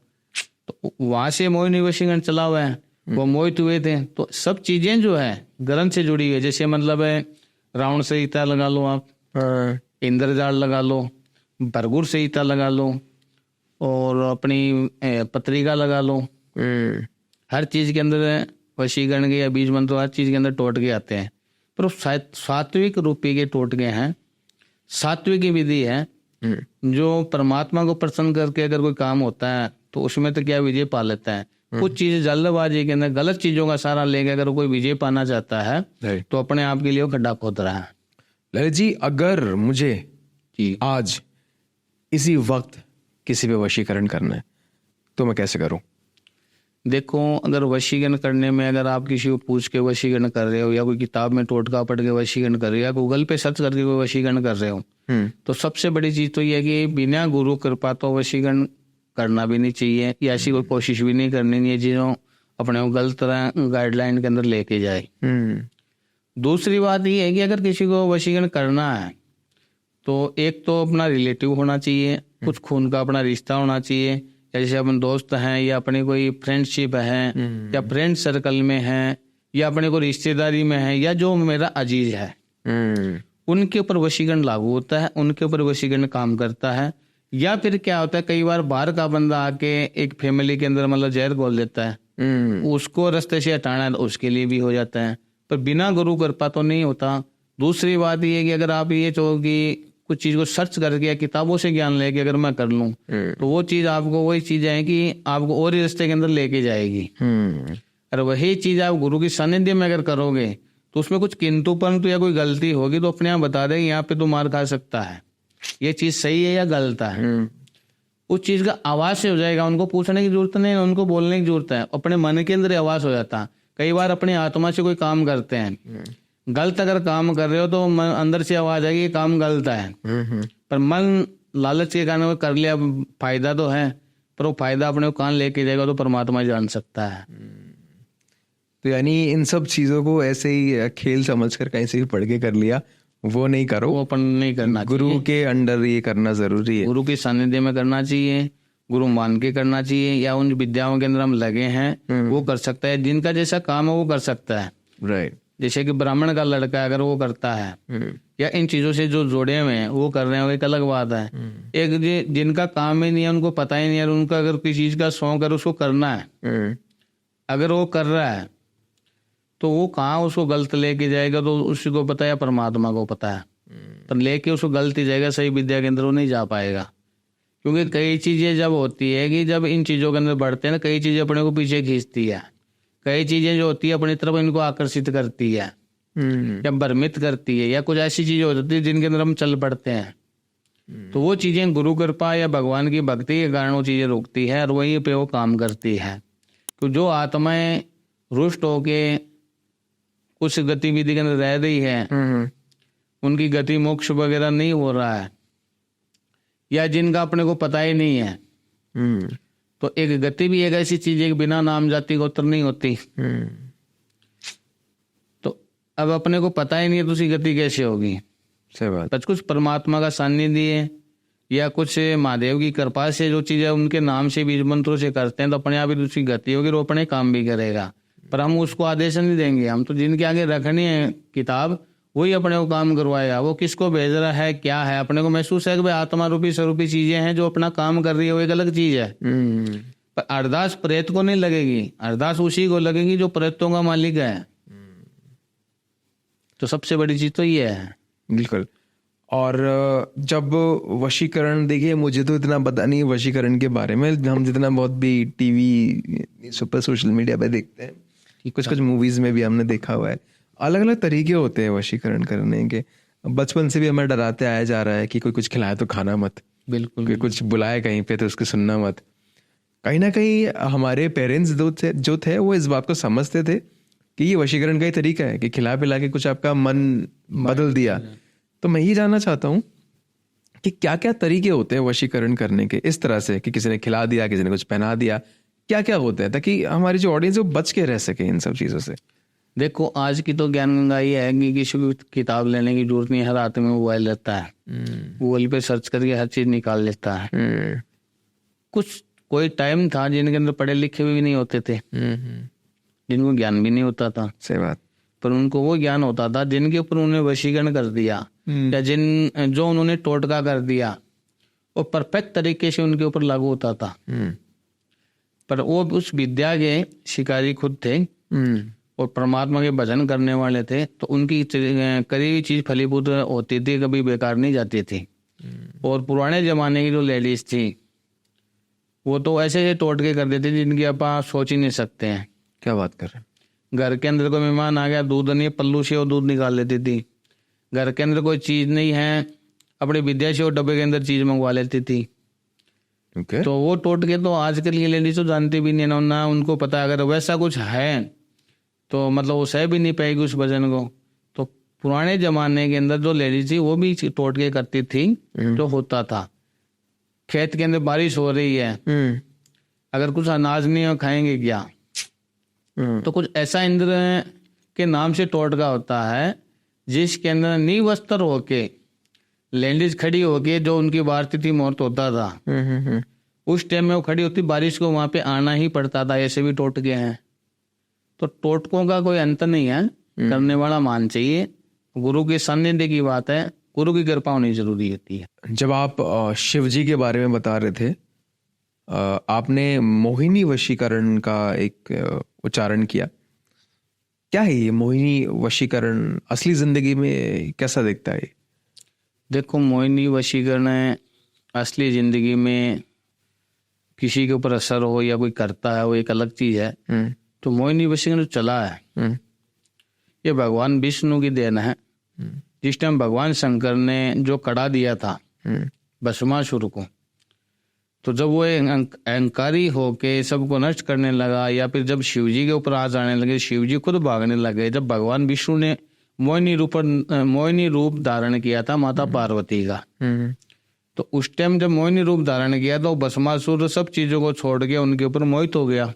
तो वहां से मोहिनी वशीकरण चला हुआ है, वो मोहित हुए थे। तो सब चीजें जो है ग्रंथ से जुड़ी हुई है। जैसे मतलब है रावण संहिता लगा लो आप, इंद्रजाल लगा लो, भरगुर संहिता लगा लो, और अपनी पत्रिका लगा लो। हर चीज के अंदर वशीकरण के या बीज मंत्र हर चीज के अंदर टोटके आते हैं, पर सात्विक रूपी के टोटके हैं। सात्विक विधि है जो परमात्मा को प्रसन्न करके अगर कोई काम होता है तो उसमें तो क्या विजय पा लेता है। कुछ चीजें जल्दबाजी के अंदर गलत चीजों का सहारा लेके अगर कोई विजय पाना चाहता है तो अपने आप के लिए वो खड्डा खोद रहा है। ललित जी, अगर मुझे आज इसी वक्त किसी पे वशीकरण करना है तो मैं कैसे करूं? देखो, अगर वशीकरण करने में अगर आप किसी को पूछ के वशीकरण कर रहे हो या कोई किताब में टोटका पढ़ के वशीकरण कर रहे हो या गूगल पे सर्च करके कोई वशीकरण कर रहे हो, तो सबसे बड़ी चीज तो यह है कि बिना गुरु कृपा तो वशीकरण करना भी नहीं चाहिए, या ऐसी कोई कोशिश भी नहीं करनी चाहिए जिन्हों अपने को गलत गाइडलाइन के अंदर लेके जाए। दूसरी बात ये है कि अगर किसी को वशीकरण करना है तो एक तो अपना रिलेटिव होना चाहिए, कुछ खून का अपना रिश्ता होना चाहिए, जैसे अपन दोस्त हैं या अपने कोई फ्रेंडशिप है या फ्रेंड सर्कल में है या अपने को रिश्तेदारी में है या जो मेरा अजीज है, उनके ऊपर वशीकरण लागू होता है, उनके ऊपर वशीकरण काम करता है। या फिर क्या होता है, कई बार बाहर का बंदा आके एक फैमिली के अंदर मतलब जहर घोल देता है, उसको रास्ते से हटाना है तो उसके लिए भी हो जाता है, पर बिना गुरु कृपा तो नहीं होता। दूसरी बात ये है कि अगर आप ये चाहो कि कुछ चीज को सर्च करके या किताबों से ज्ञान लेके अगर मैं कर लूं तो वो चीज आपको वही चीज है कि आपको और ही रास्ते के अंदर लेके जाएगी। और वही चीज आप गुरु की सानिध्य में अगर करोगे तो उसमें कुछ किंतु परंतु या कोई गलती होगी तो अपने आप बता देंगे यहाँ पे तो मार खा सकता है, ये चीज सही है या गलत है। उस चीज का आवाज से हो जाएगा, उनको पूछने की जरूरत नहीं, उनको बोलने की जरूरत है, अपने मन के अंदर आवाज हो जाता है। कई बार अपनी आत्मा से कोई काम करते हैं, गलत अगर काम कर रहे हो तो अंदर से आवाज आएगी ये काम गलत है, पर मन लालच के कारण कर लिया, फायदा तो है पर वो फायदा अपने को कहाँ लेके जाएगा तो परमात्मा जान सकता है। तो यानी इन सब चीजों को ऐसे ही खेल समझकर कहीं से भी पढ़ के कर लिया वो नहीं करो, वो अपन नहीं करना, गुरु के अंडर ये करना जरूरी है, गुरु के सानिध्य में करना चाहिए, गुरु मान के करना चाहिए, या उन विद्याओं के अंदर हम लगे हैं वो कर सकता है, जिनका जैसा काम है वो कर सकता है। राइट, जैसे कि ब्राह्मण का लड़का अगर वो करता है या इन चीजों से जो जोड़े हुए हैं वो कर रहे हैं, वो एक अलग बात है। एक जिनका काम ही नहीं है, उनको पता ही नहीं है, उनका अगर किसी चीज का शौक है उसको करना है, अगर वो कर रहा है तो वो कहाँ उसको गलत लेके जाएगा तो उसी को पता है, परमात्मा को पता है, पर लेके उसको गलत ही जाएगा, सही विद्या के अंदर वो नहीं जा पाएगा। क्योंकि कई चीजें जब होती है कि जब इन चीजों के अंदर बढ़ते हैं ना, कई चीजें अपने को पीछे खींचती है, कई चीजें जो होती है अपनी तरफ इनको आकर्षित करती है। या भ्रमित करती है, या कुछ ऐसी चीजें हो जाती है जिनके अंदर हम चल पड़ते हैं। तो वो चीजें गुरु कृपा या भगवान की भक्ति के कारण वो चीजें रोकती है और वहीं पे वो काम करती है। तो जो आत्माएं रुष्ट होके उस गतिविधि के अंदर रह रही है, उनकी गति मोक्ष वगैरह नहीं हो रहा है, या जिनका अपने को पता ही नहीं है, तो एक गति भी एक ऐसी चीज है कि बिना नाम जाति गोत्र नहीं होती। तो अब अपने को पता ही नहीं है तो उसकी गति कैसे होगी? सही बात। कुछ परमात्मा का सानिध्य या कुछ महादेव की कृपा से जो चीजें उनके नाम से बीज मंत्रों से करते हैं तो अपने आप ही उसकी गति होगी, वो अपने काम भी करेगा। पर हम उसको आदेश नहीं देंगे, हम तो जिनके आगे रखनी है किताब वही अपने को काम करवाएगा। वो किसको भेज रहा है, क्या है, अपने को महसूस है कि भाई आत्मा रूपी स्वरूपी चीजें हैं जो अपना काम कर रही है, वो एक अलग चीज है। पर अरदास प्रेत को नहीं लगेगी, अरदास उसी को लगेगी जो प्रेतों का मालिक है। तो सबसे बड़ी चीज तो ये है। बिल्कुल। और जब वशीकरण, देखिए मुझे तो इतना पता नहीं वशीकरण के बारे में, हम जितना बहुत भी टीवी सुपर सोशल मीडिया पे देखते हैं, कुछ कुछ मूवीज में भी हमने देखा हुआ है, अलग अलग तरीके होते हैं वशीकरण करने के। बचपन से भी हमें डराते आया जा रहा है कि कोई कुछ खिलाए तो खाना मत, बिल्कुल, कोई कुछ बुलाए कहीं पे तो उसकी सुनना मत। कहीं ना कहीं हमारे पेरेंट्स जो थे वो इस बात को समझते थे कि ये वशीकरण का ही तरीका है कि खिला पिला के कुछ आपका मन बदल दिया। तो मैं ये जानना चाहता हूँ कि क्या क्या तरीके होते हैं वशीकरण करने के, इस तरह से कि किसी ने खिला दिया, किसी ने कुछ पहना दिया, क्या क्या होता है, ताकि हमारी जो ऑडियंस है वो बच के रह सके इन सब चीज़ों से। देखो आज की तो ज्ञान गंगा ये है कि किसी को किताब लेने की जरूरत नहीं, हर हाथ में मोबाइल रहता है, गूगल पे सर्च करके हर चीज निकाल लेता है। कुछ कोई टाइम था जिनके अंदर पढ़े लिखे भी नहीं होते थे, जिनको ज्ञान भी नहीं होता था। सही बात। पर उनको वो ज्ञान होता था जिनके ऊपर उन्होंने वशीकरण कर दिया या जो उन्होंने टोटका कर दिया, वो परफेक्ट तरीके से उनके ऊपर लागू होता था। पर वो उस विद्या के शिकारी खुद थे और परमात्मा के भजन करने वाले थे, तो उनकी करी हुई चीज फलीभूत होती थी, कभी बेकार नहीं जाती थी। और पुराने जमाने की जो लेडीज थी वो तो ऐसे टोटके कर देती थी जिनकी आप सोच ही नहीं सकते हैं। क्या बात कर रहे हैं? घर के अंदर कोई मेहमान आ गया, दूध नहीं, पल्लू से वो दूध निकाल लेती थी। घर के अंदर कोई चीज नहीं है, अपने विद्या से वो डब्बे के अंदर चीज मंगवा लेती थी। Okay. तो वो टोटके तो आजकल की लेडीज तो जानती भी नहीं ना उनको पता, अगर वैसा कुछ है तो मतलब वो सह भी नहीं पाएगी उस भजन को। तो पुराने जमाने के अंदर जो लेडीज थी वो भी टोटके करती थी। जो होता था, खेत के अंदर बारिश हो रही है, अगर कुछ अनाज नहीं हो खाएंगे क्या, तो कुछ ऐसा इंद्र के नाम से टोटका होता है जिसके अंदर निवस्त्र होके लेडीज खड़ी होके, जो उनकी वारती थी मुहूर्त होता था उस टाइम में वो खड़ी होती, बारिश को वहां पे आना ही पड़ता था। ऐसे भी टोटके हैं। तो टोटकों का कोई अंत नहीं है, करने वाला मान चाहिए। गुरु के सानिध्य की बात है, गुरु की कृपा होनी जरूरी होती है। जब आप शिव जी के बारे में बता रहे थे, आपने मोहिनी वशीकरण का एक उच्चारण किया। क्या है ये मोहिनी वशीकरण? असली जिंदगी में कैसा दिखता है? देखो, मोहिनी वशीकरण असली जिंदगी में किसी के ऊपर असर हो या कोई करता है वो एक अलग चीज है। तो मोहिनी वशीकरण जो चला है ये भगवान विष्णु की देन है। जिस टाइम भगवान शंकर ने जो कड़ा दिया था भस्मासुर को, तो जब वो अहंकारी होके सबको नष्ट करने लगा, या फिर जब शिवजी के ऊपर आ जाने लगे, शिवजी खुद भागने लगे। जब भगवान विष्णु ने मोहिनी रूप धारण किया था माता पार्वती का, तो उस टाइम जब मोहिनी रूप धारण किया तो भस्मासुर सब चीजों को छोड़ के उनके ऊपर मोहित हो गया।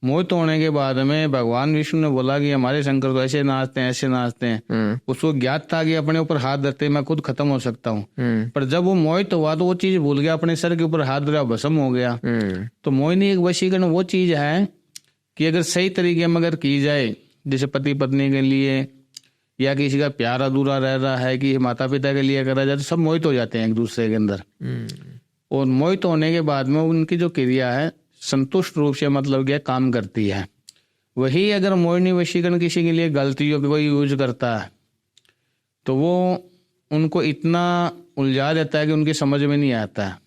मोहित होने के बाद में भगवान विष्णु ने बोला कि हमारे शंकर तो ऐसे नाचते हैं, ऐसे नाचते हैं। उसको ज्ञात था कि अपने ऊपर हाथ धरते मैं खुद खत्म हो सकता हूँ। पर जब वो मोहित हुआ तो वो चीज भूल गया, अपने सर के ऊपर हाथ धरा, भस्म हो गया। तो मोहिनी एक वशीकरण वो चीज है कि अगर सही तरीके में अगर की जाए, जैसे पति पत्नी के लिए या किसी का प्यार अधूरा रह रहा है कि माता पिता के लिए करा जाए, तो सब मोहित हो जाते हैं एक दूसरे के अंदर। और मोहित होने के बाद में उनकी जो क्रिया है संतुष्ट रूप से मतलब क्या काम करती है। वही अगर मोहिनी वशीकरण किसी के लिए गलतियों का कोई यूज करता है तो वो उनको इतना उलझा देता है कि उनकी समझ में नहीं आता है।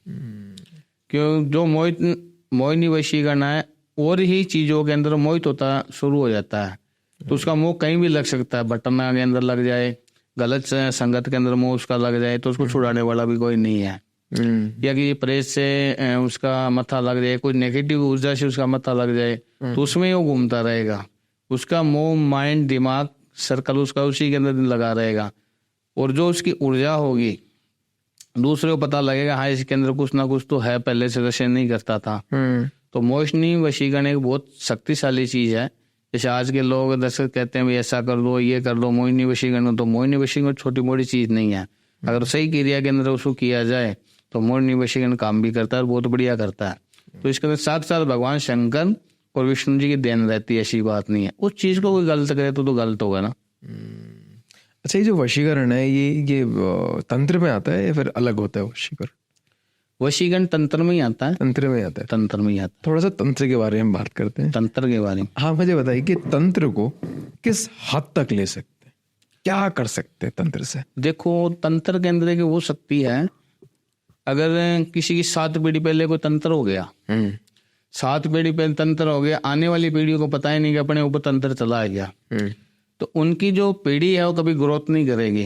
क्यों? जो मोहिनी वशीकरण है और ही चीजों के अंदर मोहित होता शुरू हो जाता है। तो उसका मुंह कहीं भी लग सकता है, बटन के अंदर लग जाए, गलत संगत के अंदर मुंह उसका लग जाए तो उसको छुड़ाने वाला भी कोई नहीं है। या कि प्रेस से उसका मत्था लग जाए, कोई नेगेटिव ऊर्जा से उसका मत्था लग जाए तो उसमें वो घूमता रहेगा। उसका मुंह, माइंड, दिमाग, सर्कल उसका उसी के अंदर लगा रहेगा। और जो उसकी ऊर्जा होगी दूसरे को पता लगेगा, हाँ इसके अंदर कुछ ना कुछ तो है, पहले से वैसे नहीं करता था। तो मोहिनी वशीकरण एक बहुत शक्तिशाली चीज है। जैसे आज के लोग दर्शक कहते हैं भाई ऐसा कर दो, ये कर दो, मोहिनी वशीकरण, तो मोहिनी वशीकरण छोटी मोटी चीज नहीं है। अगर सही क्रिया के अंदर उसको किया जाए तो मोहिनी वशीकरण काम भी करता है और बहुत बढ़िया करता है। तो इसके अंदर साथ भगवान शंकर और विष्णु जी की देन रहती है, ऐसी बात नहीं है। उस चीज को कोई गलत करे तो गलत होगा ना। अच्छा, ये जो वशीकरण है ये तंत्र में आता है या फिर अलग होता है वशीकरण? वशीकरण तंत्र में ही आता है। तंत्र में आता है। तंत्र में ही आता थोड़ा सा तंत्र के बारे में बात करते हैं। तंत्र के बारे में हाँ, मुझे बताइए कि तंत्र को किस हद तक ले सकते हैं, क्या कर सकते हैं तंत्र से? देखो, तंत्र के अंदर वो शक्ति है, अगर किसी की 7 पीढ़ी पहले कोई तंत्र हो गया, 7 पीढ़ी पहले तंत्र हो गया, आने वाली पीढ़ियों को पता ही नहीं कि अपने ऊपर तंत्र चला गया, तो उनकी जो पीढ़ी है वो कभी ग्रोथ नहीं करेगी।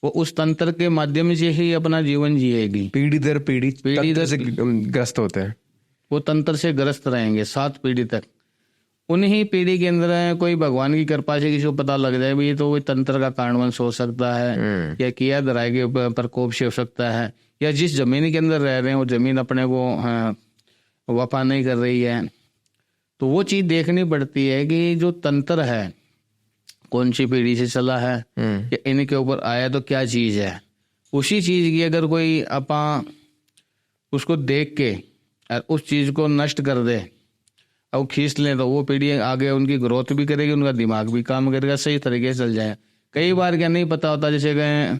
वो उस तंत्र के माध्यम से ही अपना जीवन जिएगी। पीढ़ी दर पीढ़ी दर से ग्रस्त होते हैं, वो तंत्र से ग्रस्त रहेंगे 7 पीढ़ी तक। उन्हीं पीढ़ी के अंदर कोई भगवान की कृपा से किसी को पता लग जाए भी ये तो कोई तंत्र का कारणवंश हो सकता है, या किया दराय के प्रकोप से हो सकता है, या जिस जमीन के अंदर रह रहे हैं वो जमीन अपने को वफा नहीं कर रही है, तो वो चीज देखनी पड़ती है कि जो तंत्र है कौन सी पीढ़ी से चला है, या इनके ऊपर आया तो क्या चीज है। उसी चीज की अगर कोई अपा उसको देख के और उस चीज को नष्ट कर दे और खींच लें तो वो पीढ़ी आगे उनकी ग्रोथ भी करेगी, उनका दिमाग भी काम करेगा, सही तरीके से चल जाए। कई बार क्या नहीं पता होता, जैसे गए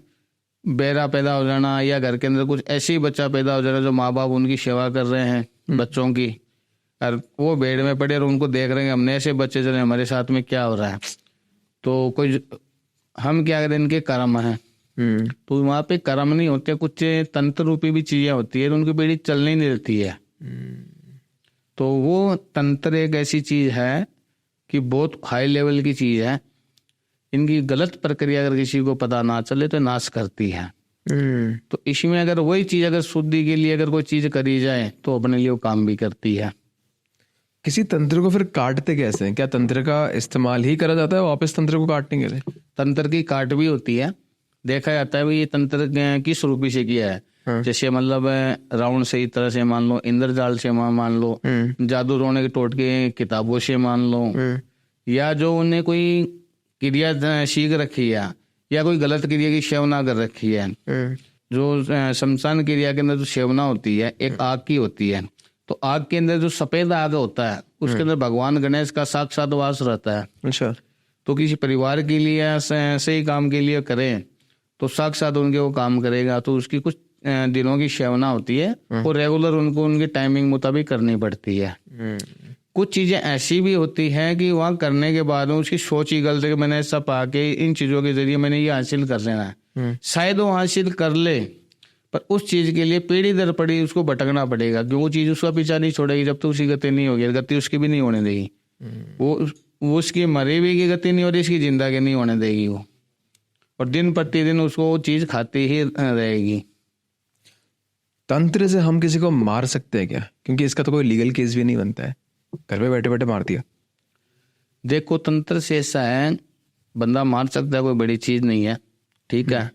बेरा पैदा हो जाना या घर के अंदर कुछ ऐसी बच्चा पैदा हो जाना जो माँ बाप उनकी सेवा कर रहे हैं बच्चों की, और वो बेड में पड़े और उनको देख रहे हैं हमने ऐसे बच्चे चले, हमारे साथ में क्या हो रहा है, तो कोई हम क्या करें, इनके कर्म है। तो वहाँ पे कर्म नहीं होते, कुछ तंत्र रूपी भी चीजें होती है, उनकी पीढ़ी चलने नहीं देती है। तो वो तंत्र एक ऐसी चीज है कि बहुत हाई लेवल की चीज है। इनकी गलत प्रक्रिया अगर किसी को पता ना चले तो नाश करती है। तो इसमें अगर वही चीज अगर शुद्धि के लिए अगर कोई चीज करी जाए तो अपने लिए वो काम भी करती है। किसी तंत्र को फिर काटते कैसे हैं? क्या तंत्र का इस्तेमाल ही करा जाता है वापस तंत्र को काटने के लिए? तंत्र की काट भी होती है, देखा जाता है भाई ये तंत्र किस रूपी से किया है। जैसे मतलब राउंड से तरह से मान लो, इंद्रजाल से मान लो, जादू टोने के टोटके किताबों से मान लो, या जो उन्हें कोई क्रिया सीख रखी है या कोई गलत क्रिया की सेवना कर रखी है। जो शमशान क्रिया के अंदर जो सेवना होती है एक आग की होती है, तो आग के अंदर जो सफेद आग होता है उसके अंदर भगवान गणेश का साक्षात वास रहता है। अच्छा। तो किसी परिवार के लिए सही काम के लिए करें तो साक्षात उनके वो काम करेगा। तो उसकी कुछ दिनों की सेवना होती है और रेगुलर उनको उनकी टाइमिंग मुताबिक करनी पड़ती है। कुछ चीजें ऐसी भी होती हैं कि वहाँ करने के बाद उसकी सोच ही गलत है, मैंने ऐसा पा के इन चीजों के जरिए मैंने ये हासिल कर लेना है। शायद वो हासिल कर ले पर उस चीज के लिए पीढ़ी दर पीढ़ी उसको भटकना पड़ेगा, क्योंकि वो चीज उसका पीछा नहीं छोड़ेगी जब तक उसकी गति नहीं होगी। गति उसकी भी नहीं होने देगी, वो उसकी मरी हुई की गति नहीं हो रही, इसकी जिंदा की नहीं होने देगी वो, और दिन प्रतिदिन उसको वो चीज खाती ही रहेगी। तंत्र से हम किसी को मार सकते हैं क्या? क्योंकि इसका तो कोई लीगल केस भी नहीं बनता है, घर पे बैठे बैठे मार दिया। देखो, तंत्र से ऐसा है, बंदा मार सकता है, कोई बड़ी चीज नहीं है, ठीक है।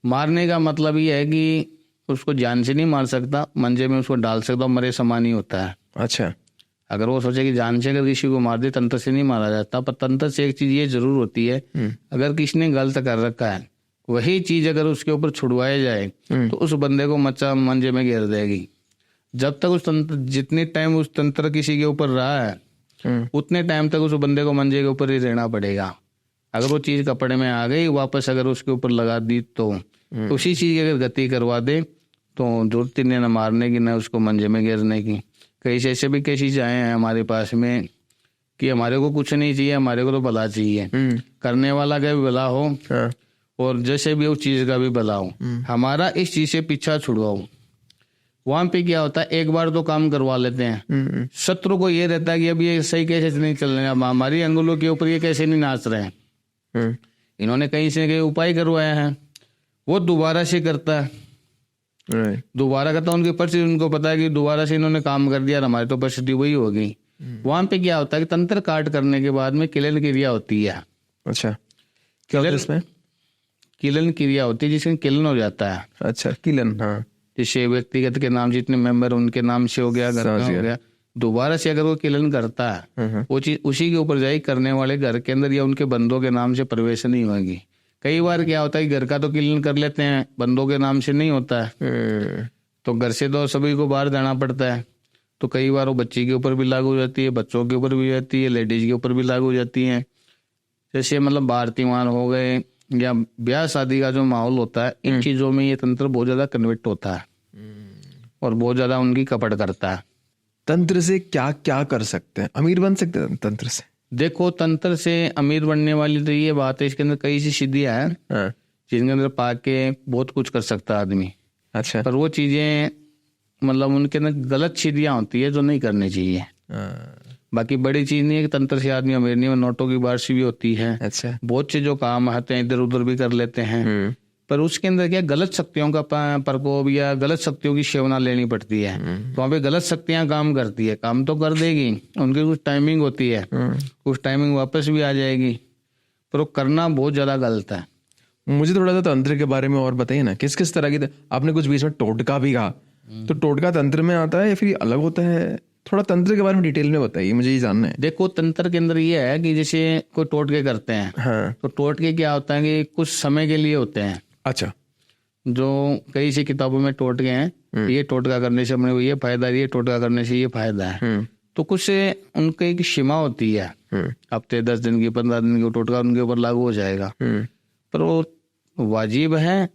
मारने का मतलब ये है कि उसको जान से नहीं मार सकता, मंजे में उसको डाल सकता, मरे समान ही होता है। अच्छा। अगर वो सोचे कि जान से अगर किसी को मार दे, तंत्र से नहीं मारा जाता। पर तंत्र से एक चीज ये जरूर होती है, अगर किसी ने गलत कर रखा है वही चीज अगर उसके ऊपर छुड़वाया जाए तो उस बंदे को मच्चा मंजे में घेर देगी। जब तक उस तंत्र, जितने टाइम उस तंत्र किसी के ऊपर रहा है उतने टाइम तक उस बंदे को मंजे के ऊपर ही रहना पड़ेगा। अगर वो चीज कपड़े में आ गई वापस अगर उसके ऊपर लगा दी तो उसी चीज की अगर गति करवा दे तो जरूरत नहीं ना मारने की ना उसको मंजे में घेरने की। कई ऐसे भी केसेस आए हैं हमारे पास में कि हमारे को कुछ नहीं चाहिए, हमारे को तो भला चाहिए। करने वाला का भी भला हो और जैसे भी उस चीज का भी भला हो, हमारा इस चीज से पीछा छुड़वाओ। वहां पे क्या होता है, एक बार तो काम करवा लेते हैं, शत्रु को ये रहता है कि अब ये सही कैसे नहीं चल रहे हैं, अब हमारी अंगुलों के ऊपर ये कैसे नहीं नाच रहे हैं। इन्होंने कहीं से कहीं उपाय करवाया है, वो दोबारा से करता है, दोबारा करता है, उनकी परिस्थिति उनको पता है कि दोबारा से इन्होंने काम कर दिया, हमारी तो परिस्थिति वही हो गई। वहां पे क्या होता है कि तंत्र काट करने के बाद में किलन क्रिया होती है। अच्छा, क्या होता है इसमें? किलन क्रिया होती है जिसमें किलन हो जाता है। अच्छा, किलन, हाँ। जैसे व्यक्तिगत के नाम जितने मेंबर उनके नाम से हो गया, घर का हो गया, दोबारा से अगर वो किलन करता है वो चीज उसी के ऊपर जाएगी, करने वाले घर के अंदर या उनके बंदों के नाम से प्रवेश नहीं होगी। कई बार क्या होता है कि घर का तो किलन कर लेते हैं, बंदों के नाम से नहीं होता है, तो घर से तो सभी को बाहर जाना पड़ता है, तो कई बार वो बच्ची के ऊपर भी लागू हो जाती है, बच्चों के ऊपर भी जाती है, लेडीज के ऊपर भी लागू हो जाती है। जैसे मतलब भारतीयमान हो गए या ब्याह शादी का जो माहौल होता है, इन चीजों में ये तंत्र बहुत ज्यादा कन्वर्ट होता है और बहुत ज्यादा उनकी कपट करता है। तंत्र से क्या क्या कर सकते हैं? अमीर बन सकते हैं तंत्र से? देखो, तंत्र से अमीर बनने वाली तो ये बात है, इसके अंदर कई सी सिद्धियां हैं जिनके अंदर पाके बहुत कुछ कर सकता है आदमी। अच्छा, पर वो चीजें मतलब उनके अंदर गलत सिद्धियां होती है जो नहीं करनी चाहिए। बाकी बड़ी चीज नहीं है कि तंत्र से आदमी अमीर नहीं, नोटों की बारिश भी होती है। अच्छा, बहुत से जो काम आते हैं इधर उधर भी कर लेते हैं, पर उसके अंदर क्या गलत शक्तियों का प्रकोप या गलत शक्तियों की सेवना लेनी पड़ती है। तो वहाँ पे गलत शक्तियां काम करती है, काम तो कर देगी, उनकी कुछ टाइमिंग होती है, कुछ टाइमिंग वापस भी आ जाएगी, पर वो करना बहुत ज्यादा गलत है। मुझे थोड़ा सा तंत्र के बारे में और बताइए ना, किस किस तरह की आपने कुछ बीच में टोटका भी कहा, तो टोटका तंत्र में आता है या फिर अलग होता है? थोड़ा तंत्र के बारे में डिटेल में बताइए, मुझे ये जानना है। देखो, तंत्र के अंदर ये है कि जैसे कोई टोटके करते हैं, हाँ। तो टोटके क्या होता है कि कुछ समय के लिए होते हैं। अच्छा, जो कई सी किताबों में टोटके हैं, ये टोटका करने से अपने को ये फायदा है, ये टोटका करने से ये फायदा है, तो कुछ उनकी एक सीमा होती है, हफ्ते 10 दिन की 15 दिन की टोटका उनके ऊपर लागू हो जाएगा। पर वो वाजिब है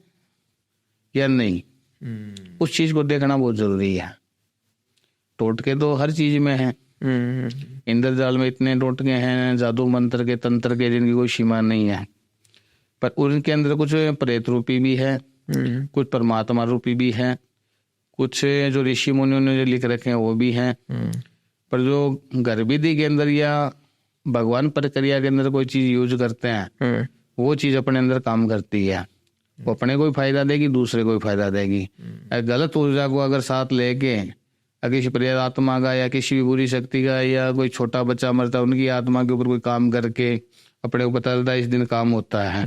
या नहीं, उस चीज को देखना बहुत जरूरी है। टोटके तो हर चीज में है, इंद्रजाल में इतने टोटके हैं, जादू मंत्र के, तंत्र के, जिनकी कोई सीमा नहीं है, पर उनके अंदर कुछ प्रेत रूपी भी है, कुछ परमात्मा रूपी भी है, कुछ जो ऋषि मुनियों ने जो लिख रखे हैं वो भी हैं। पर जो गर्भविधि के अंदर या भगवान प्रक्रिया के अंदर कोई चीज यूज करते हैं, वो चीज अपने अंदर काम करती है, वो अपने को भी फायदा देगी, दूसरे को भी फायदा देगी। गलत ऊर्जा को अगर साथ लेके किसी प्रेत आत्मा का या किसी भी बुरी शक्ति का या कोई छोटा बच्चा मरता है, उनकी आत्मा के ऊपर कोई काम करके अपने को पता चलता है इस दिन काम होता है,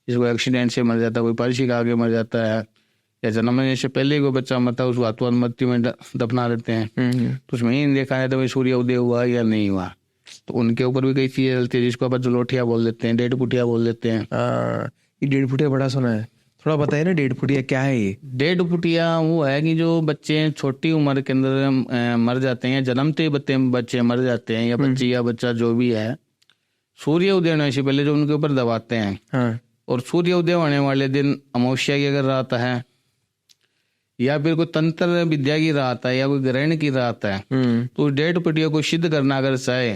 जिसको एक्सीडेंट से मर जाता है, कोई परिशी का आगे मर जाता है, या जन्मने से पहले कोई बच्चा मरता है, उसको आत्मा मृत्यु में दफना देते हैं, तो उसमें ही देखा जाता है भाई सूर्य उदय हुआ या नहीं हुआ। तो उनके ऊपर भी कई चीजें चलती है, जिसको अपन जलोठिया बोल देते हैं, 1.5 फुटिया बोल देते हैं। ये 1.5 फुटिया बड़ा सुना है, थोड़ा बताइए ना 1.5 फुटिया क्या है ये? 1.5 फुटिया वो है कि जो बच्चे छोटी उम्र के अंदर मर जाते हैं, जन्मते बच्चे मर जाते हैं, या बच्ची या बच्चा जो भी है, सूर्य उदय होने से पहले जो उनके ऊपर दबाते हैं। हाँ। और सूर्य उदय होने वाले दिन अमावस्या की अगर रात है, या फिर कोई तंत्र विद्या की रात है, या कोई ग्रहण की रात है, तो 1.5 फुटिया को सिद्ध करना अगर चाहे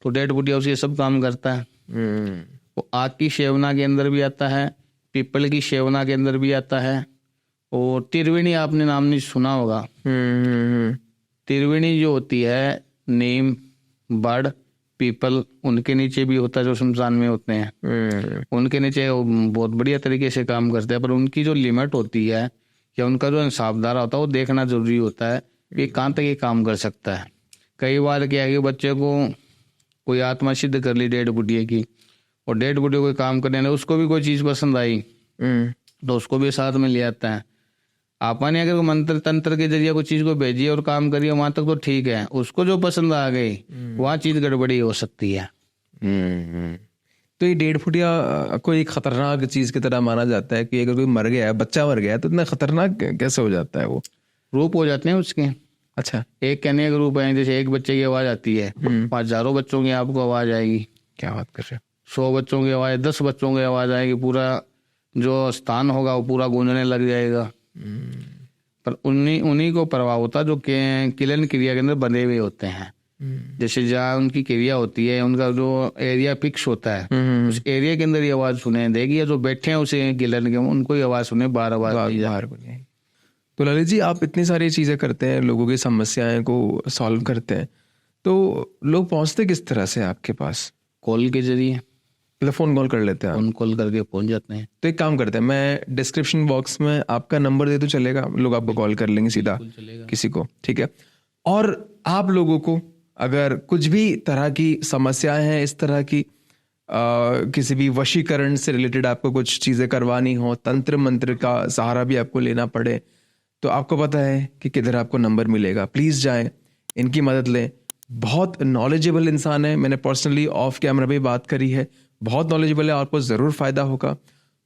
तो 1.5 फुटिया उसे सब काम करता है। वो आग की सेवना के अंदर भी आता है, पीपल की सेवना के अंदर भी आता है, और त्रिवेणी आपने नाम नहीं सुना होगा। त्रिवेणी जो होती है, नीम, बड़, पीपल, उनके नीचे भी होता है, जो शमशान में होते हैं, उनके नीचे बहुत बढ़िया तरीके से काम करते हैं। पर उनकी जो लिमिट होती है या उनका जो इंसाफदार होता है, वो देखना जरूरी होता है कि कहाँ तक ये काम कर सकता है। कई बार क्या है कि बच्चे को कोई आत्मा सिद्ध कर ली 1.5 फुटिया की, और 1.5 फुटिया कोई काम करने ना, उसको भी कोई चीज पसंद आई तो उसको भी साथ में ले आता है। आपने अगर मंत्र तंत्र के जरिए कोई चीज को भेजिए और काम करिए, वहां तक तो ठीक है, उसको जो पसंद आ गई वहां चीज गड़बड़ी हो सकती है। तो ये 1.5 फुटिया कोई खतरनाक चीज की तरह माना जाता है कि अगर कोई मर गया है, बच्चा मर गया है, तो इतना खतरनाक कैसे हो जाता है? वो रूप हो जाते हैं उसके। अच्छा, एक कहने का रूप है, जैसे एक बच्चे की आवाज आती है, 5,000 बच्चों की आपको आवाज आएगी। क्या बात कर रहे हैं? 100 बच्चों की आवाज, 10 बच्चों की आवाज आएगी, पूरा जो स्थान होगा वो पूरा गूंजने लग जाएगा। पर उन्हीं को प्रभाव होता जो किलन क्रिया के अंदर बने हुए होते हैं। जैसे जहाँ उनकी क्रिया होती है, उनका जो एरिया फिक्स होता है, उस एरिया के अंदर ये आवाज सुने देगी, या जो बैठे हैं उसे किलन के, उनको ही आवाज सुने, बार आवाज बाहर को नहीं। तो ललित जी, आप इतनी सारी चीज़ें करते हैं, लोगों की समस्याएं को सॉल्व करते हैं, तो लोग पहुंचते किस तरह से आपके पास? कॉल के जरिए, मतलब फ़ोन कॉल कर लेते हैं आप? फोन कॉल करके पहुंच जाते हैं। तो एक काम करते हैं, मैं डिस्क्रिप्शन बॉक्स में आपका नंबर दे तो चलेगा? लोग आपको कॉल कर लेंगे सीधा, बिल्कुल चलेगा। किसी को, ठीक है? और आप लोगों को अगर कुछ भी तरह की समस्याएं हैं, इस तरह की किसी भी वशीकरण से रिलेटेड आपको कुछ चीज़ें करवानी हो, तंत्र मंत्र का सहारा भी आपको लेना पड़े, तो आपको पता है कि किधर आपको नंबर मिलेगा। प्लीज़ जाएं, इनकी मदद लें। बहुत नॉलेजेबल इंसान है, मैंने पर्सनली ऑफ कैमरा भी बात करी है, बहुत नॉलेजेबल है, आपको ज़रूर फ़ायदा होगा।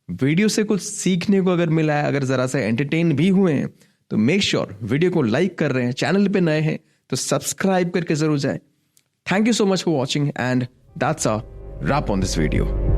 वीडियो से कुछ सीखने को अगर मिला है, अगर ज़रा सा एंटरटेन भी हुए हैं, तो मेक श्योर वीडियो को लाइक कर रहे हैं, चैनल पे नए हैं तो सब्सक्राइब करके ज़रूर जाएं। Thank you so much for watching, and that's a wrap on this video.